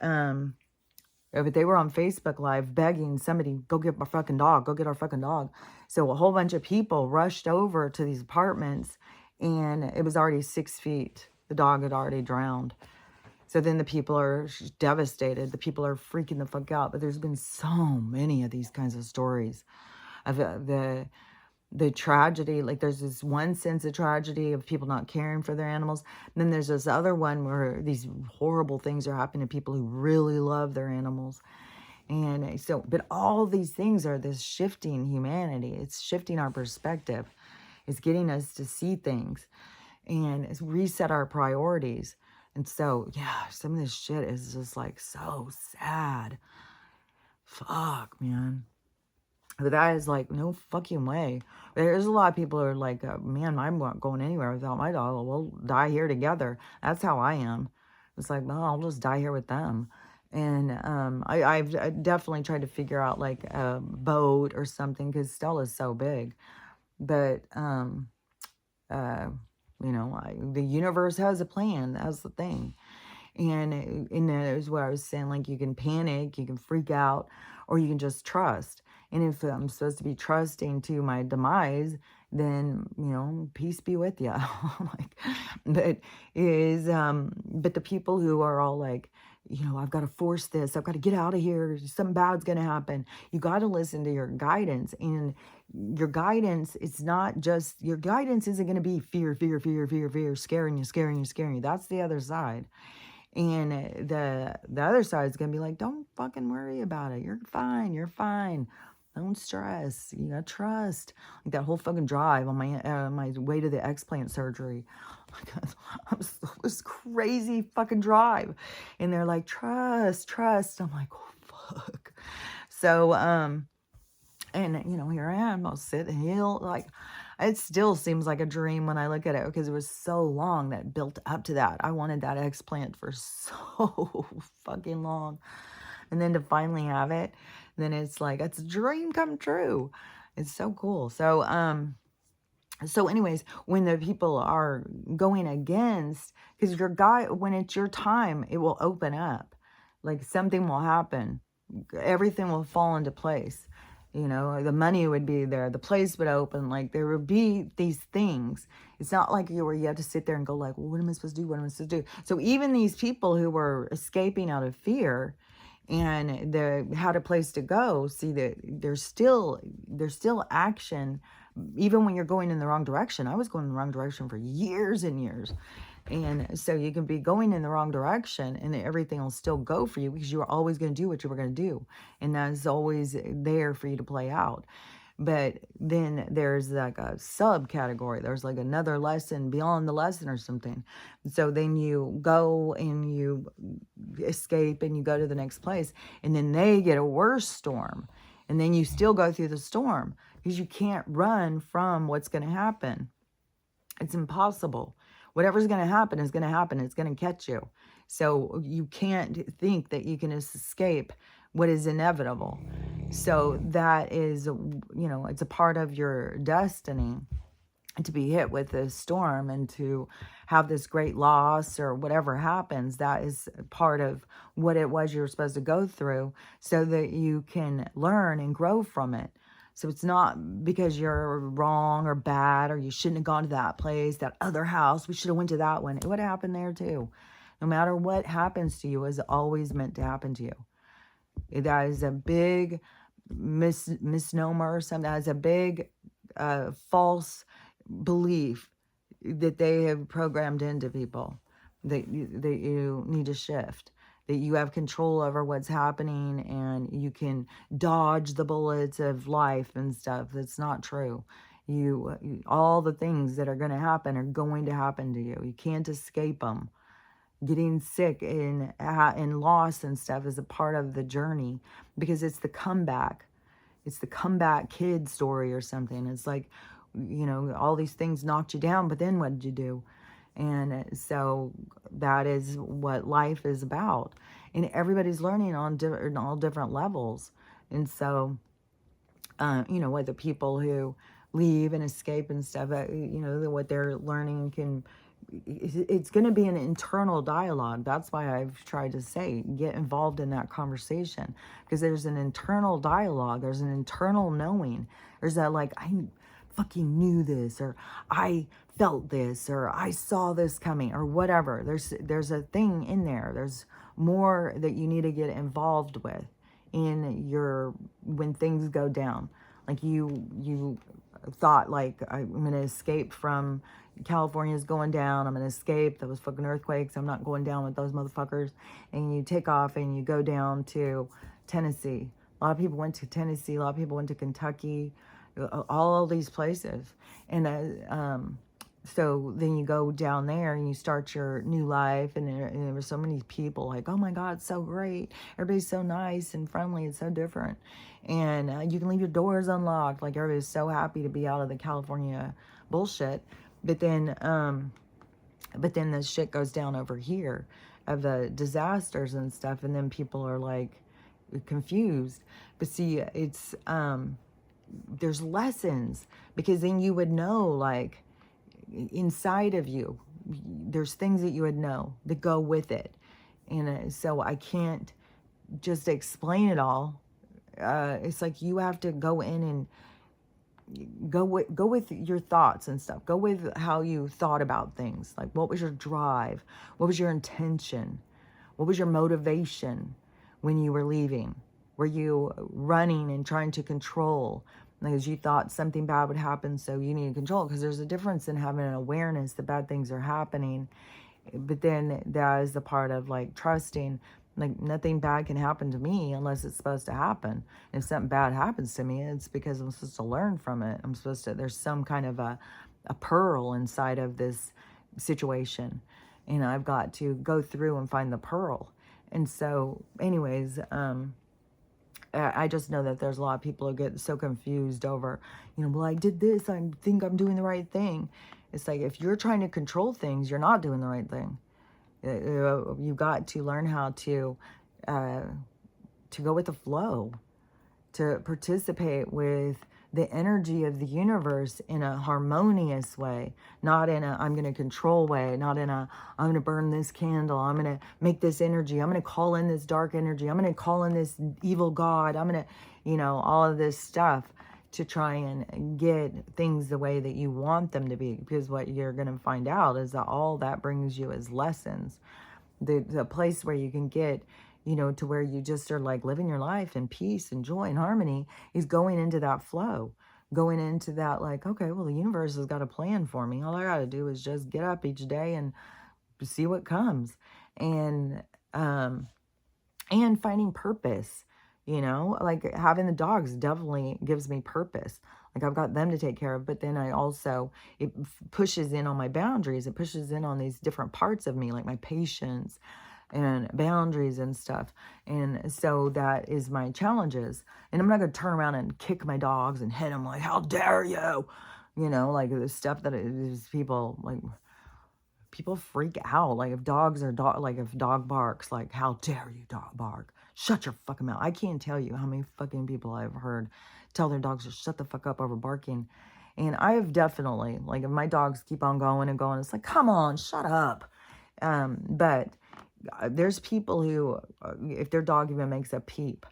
S1: they were on Facebook Live begging somebody, "Go get my fucking dog. Go get our fucking dog." So a whole bunch of people rushed over to these apartments, and it was already 6 feet. The dog had already drowned. So then the people are devastated. The people are freaking the fuck out. But there's been so many of these kinds of stories of the tragedy. Like there's this one sense of tragedy of people not caring for their animals. And then there's this other one where these horrible things are happening to people who really love their animals. And so, but all these things are this shifting humanity. It's shifting our perspective. It's getting us to see things and it's reset our priorities. And so, yeah, some of this shit is just like so sad. Fuck, man. But that is like no fucking way. There's a lot of people who are like, man, I'm not going anywhere without my dog. We'll die here together. That's how I am. It's like, well, I'll just die here with them. And I've definitely tried to figure out like a boat or something because Stella's so big. But, the universe has a plan. That's the thing. And that is what I was saying. Like you can panic, you can freak out, or you can just trust. And if I'm supposed to be trusting to my demise, then, peace be with you. But but the people who are all like, I've got to force this. I've got to get out of here. Something bad's going to happen. You got to listen to your guidance. And your guidance, your guidance isn't going to be fear, fear, fear, fear, fear, scaring you, scaring you, scaring you. That's the other side. And the other side is going to be like, don't fucking worry about it. You're fine. You're fine. Don't stress. You gotta trust. Like that whole fucking drive on my way to the explant surgery. This crazy fucking drive. And they're like, trust. I'm like, oh, fuck. So, and, here I am. I'll sit and heal. Like, it still seems like a dream when I look at it because it was so long that built up to that. I wanted that explant for so fucking long. And then to finally have it, then it's like, it's a dream come true. It's so cool. So anyways, when the people are going against, because when it's your time, it will open up. Like something will happen. Everything will fall into place. The money would be there. The place would open. Like there would be these things. It's not like you have to sit there and go like, well, what am I supposed to do? What am I supposed to do? So even these people who were escaping out of fear, and had a place to go, see that there's still action even when you're going in the wrong direction. I was going in the wrong direction for years and years, and so you can be going in the wrong direction and everything will still go for you because you are always going to do what you were going to do, and that's always there for you to play out. But then there's like a subcategory. There's like another lesson beyond the lesson or something. So then you go and you escape and you go to the next place. And then they get a worse storm. And then you still go through the storm because you can't run from what's going to happen. It's impossible. Whatever's going to happen is going to happen. It's going to catch you. So you can't think that you can escape what is inevitable. So that is, it's a part of your destiny to be hit with this storm and to have this great loss or whatever happens. That is part of what it was you were supposed to go through so that you can learn and grow from it. So it's not because you're wrong or bad or you shouldn't have gone to that place, that other house. We should have went to that one. It would have happened there too. No matter what happens to you is always meant to happen to you. That is a big misnomer or something. That is a big false belief that they have programmed into people that you need to shift. that you have control over what's happening and you can dodge the bullets of life and stuff. That's not true. All the things that are going to happen are going to happen to you. You can't escape them. Getting sick and loss and stuff is a part of the journey, because it's the comeback. It's the comeback kid story or something. It's like, all these things knocked you down, but then what did you do? And so that is what life is about. And everybody's learning on all different levels. And so, whether people who leave and escape and stuff, what they're learning it's going to be an internal dialogue. That's why I've tried to say, get involved in that conversation, because there's an internal dialogue. There's an internal knowing. There's that, like, I fucking knew this, or I felt this, or I saw this coming, or whatever. There's a thing in there. There's more that you need to get involved with when things go down. Like you thought, like, I'm going to escape from California's going down. I'm going to escape those fucking earthquakes. I'm not going down with those motherfuckers. And you take off and you go down to Tennessee. A lot of people went to Tennessee. A lot of people went to Kentucky. All these places. And so then you go down there and you start your new life, and there were so many people like, oh my God, it's so great. Everybody's so nice and friendly. It's so different. And you can leave your doors unlocked. Like, everybody's so happy to be out of the California bullshit. But then the shit goes down over here of the disasters and stuff. And then people are like confused. But see, it's, there's lessons, because then you would know, like, inside of you, there's things that you would know that go with it. And so I can't just explain it all. It's like you have to go in and go with your thoughts and stuff. Go with how you thought about things. Like, what was your drive? What was your intention? What was your motivation when you were leaving? Were you running and trying to control because you thought something bad would happen, so you need to control? Because there's a difference in having an awareness that bad things are happening, but then that is the part of, like, trusting, like, nothing bad can happen to me unless it's supposed to happen. If something bad happens to me, it's because I'm supposed to learn from it. There's some kind of a pearl inside of this situation, and I've got to go through and find the pearl. And so anyways, I just know that there's a lot of people who get so confused over, well, I did this, I think I'm doing the right thing. It's like, if you're trying to control things, you're not doing the right thing. You've got to learn how to go with the flow, to participate with the energy of the universe in a harmonious way, not in a I'm going to control way, not in a I'm going to burn this candle, I'm going to make this energy, I'm going to call in this dark energy, I'm going to call in this evil God, I'm going to, all of this stuff to try and get things the way that you want them to be. Because what you're going to find out is that all that brings you is lessons. The place where you can get, to where you just are, like, living your life in peace and joy and harmony, is going into that flow, going into that, like, okay, well, the universe has got a plan for me. All I got to do is just get up each day and see what comes. And finding purpose, like, having the dogs definitely gives me purpose. Like, I've got them to take care of, but then it pushes in on my boundaries. It pushes in on these different parts of me, like my patience and boundaries and stuff. And so that is my challenges. And I'm not going to turn around and kick my dogs and hit them, like, how dare you? Like the stuff that is people, like, people freak out. Like, if if dog barks, like, how dare you, dog bark? Shut your fucking mouth. I can't tell you how many fucking people I've heard tell their dogs to shut the fuck up over barking. And I have definitely, like, if my dogs keep on going and going, it's like, come on, shut up. But there's people who, if their dog even makes a peep,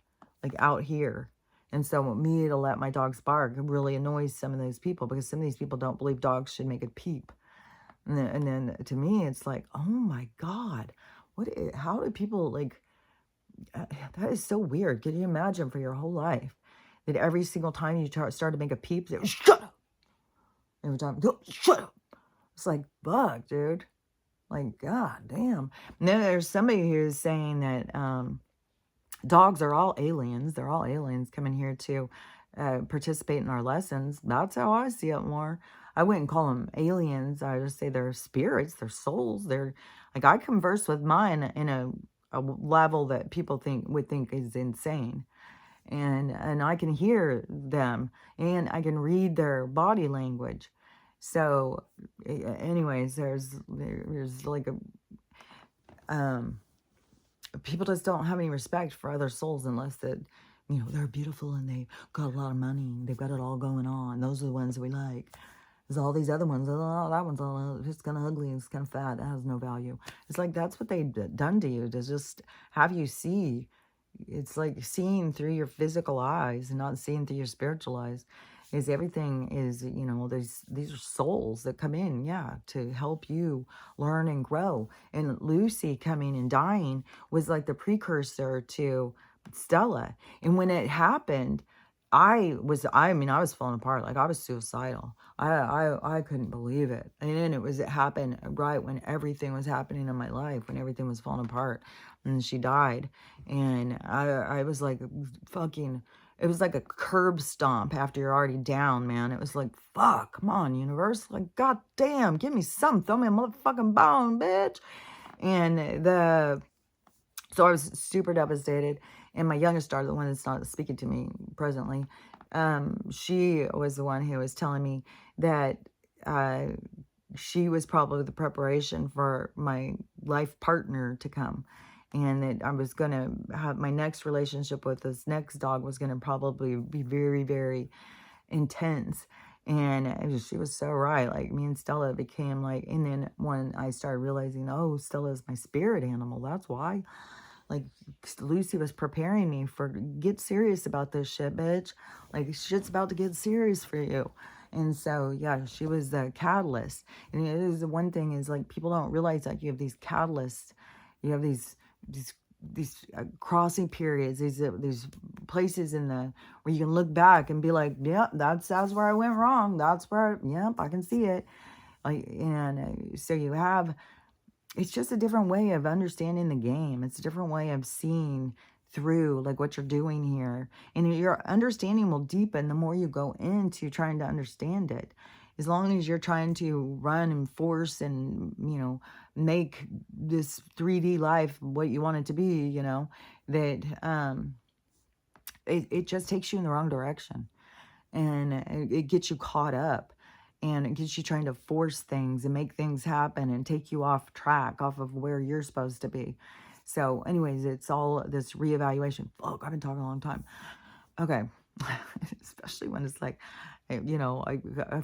S1: like, out here, and so me to let my dogs bark really annoys some of those people, because some of these people don't believe dogs should make a peep. And then to me, it's like, oh my God, how do people, like, that is so weird. Can you imagine for your whole life that every single time you start to make a peep, they shut up. Every time, shut up. It's like, fuck, dude. Like, god damn. And then there's somebody who's saying that dogs are all aliens. They're all aliens coming here to participate in our lessons. That's how I see it more. I wouldn't call them aliens. I just say they're spirits, they're souls. They're like, I converse with mine in a level that people would think is insane. And I can hear them and I can read their body language. So anyways, there's like people just don't have any respect for other souls unless that, they're beautiful and they got a lot of money and they've got it all going on. Those are the ones we like. There's all these other ones. Oh, that one's just kind of ugly. It's kind of fat. That has no value. It's like that's what they've done to you, to just have you see. It's like seeing through your physical eyes and not seeing through your spiritual eyes. Is everything is, these are souls that come in, yeah, to help you learn and grow. And Lucy coming and dying was like the precursor to Stella. And when it happened, I was falling apart. Like I was suicidal. I couldn't believe it. And then it happened right when everything was happening in my life, when everything was falling apart, and she died. And I was like fucking, it was like a curb stomp after you're already down, man. It was like, fuck, come on, universe. Like, god damn, give me something. Throw me a motherfucking bone, bitch. And so I was super devastated. And my youngest daughter, the one that's not speaking to me presently, she was the one who was telling me that she was probably the preparation for my life partner to come. And that I was going to have my next relationship with this next dog was going to probably be very, very intense. And she was so right. Like me and Stella became like, and then when I started realizing, oh, Stella is my spirit animal. That's why. Like, Lucy was preparing me for, get serious about this shit, bitch. Like, shit's about to get serious for you. And so, yeah, she was the catalyst. And it is the one thing is, like, people don't realize that you have these catalysts. You have these crossing periods, these places where you can look back and be like, yep, that's where I went wrong. That's where, yep, I can see it. Like, and so you have, it's just a different way of understanding the game. It's a different way of seeing through like what you're doing here. And your understanding will deepen the more you go into trying to understand it. As long as you're trying to run and force and, make this 3D life what you want it to be, that it just takes you in the wrong direction. And it gets you caught up. And it gets you trying to force things and make things happen and take you off track, off of where you're supposed to be. So anyways, it's all this reevaluation. Fuck, I've been talking a long time. Okay. Especially when it's like, I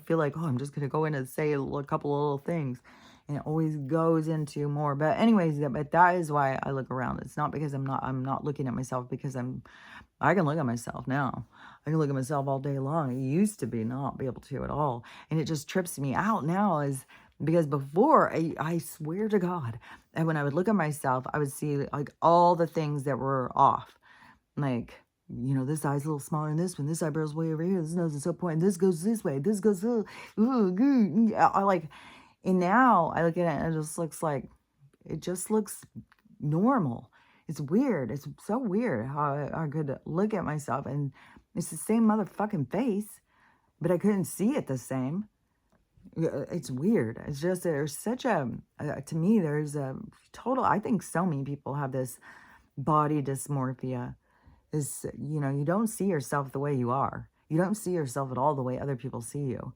S1: feel like, oh, I'm just going to go in and say a couple of little things. And it always goes into more. But anyways, but that is why I look around. It's not because I'm not looking at myself because I can look at myself now. I can look at myself all day long. It used to be not be able to at all. And it just trips me out now because before, I swear to God, and when I would look at myself, I would see like all the things that were off. Like, this eye's a little smaller than this one. This eyebrow's way over here. This nose is so pointed. This goes this way. This goes, I like, and now I look at it and it just looks normal. It's weird. It's so weird how I could look at myself and it's the same motherfucking face, but I couldn't see it the same. It's weird. It's just, there's such to me, there's a total, I think so many people have this body dysmorphia. You don't see yourself the way you are. You don't see yourself at all the way other people see you.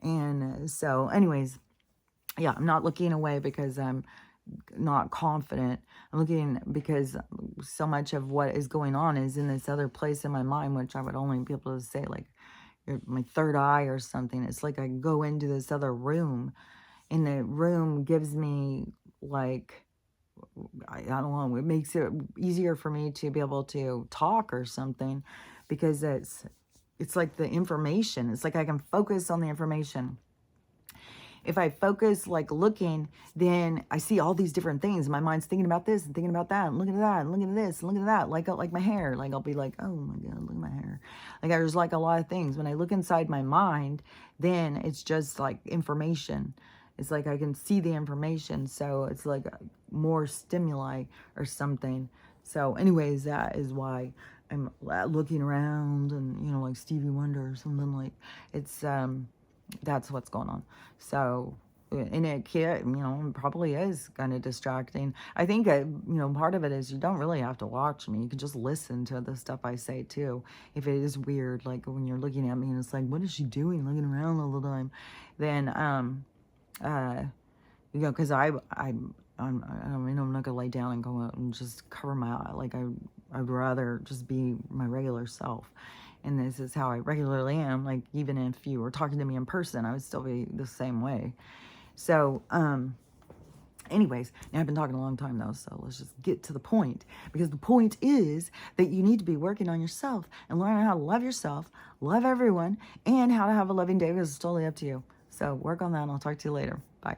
S1: And so anyways, yeah, I'm not looking away because I'm not confident. I'm looking because so much of what is going on is in this other place in my mind, which I would only be able to say like my third eye or something. It's like I go into this other room and the room gives me like, I don't know, it makes it easier for me to be able to talk or something because it's like the information. It's like I can focus on the information. If I focus like looking, then I see all these different things. My mind's thinking about this and thinking about that and looking at that and looking at this and looking at that. Like my hair. Like I'll be like, oh my God, look at my hair. Like there's like a lot of things. When I look inside my mind, then it's just like information. It's like I can see the information, so it's like more stimuli or something. So anyways, that is why I'm looking around and, you know, like Stevie Wonder or something, like it's that's what's going on. So, and it can, you know, probably is kind of distracting. I think, you know, part of it is you don't really have to watch me. You can just listen to the stuff I say too. If it is weird, like when you're looking at me and it's like, what is she doing, looking around all the time? Then, you know, because I mean, I'm not gonna lay down and go out and just cover my eye. Like I'd rather just be my regular self. And this is how I regularly am. Like, even if you were talking to me in person, I would still be the same way. So, anyways, now I've been talking a long time though, so let's just get to the point. Because the point is that you need to be working on yourself and learning how to love yourself, love everyone, and how to have a loving day, because it's totally up to you. So work on that, and I'll talk to you later. Bye.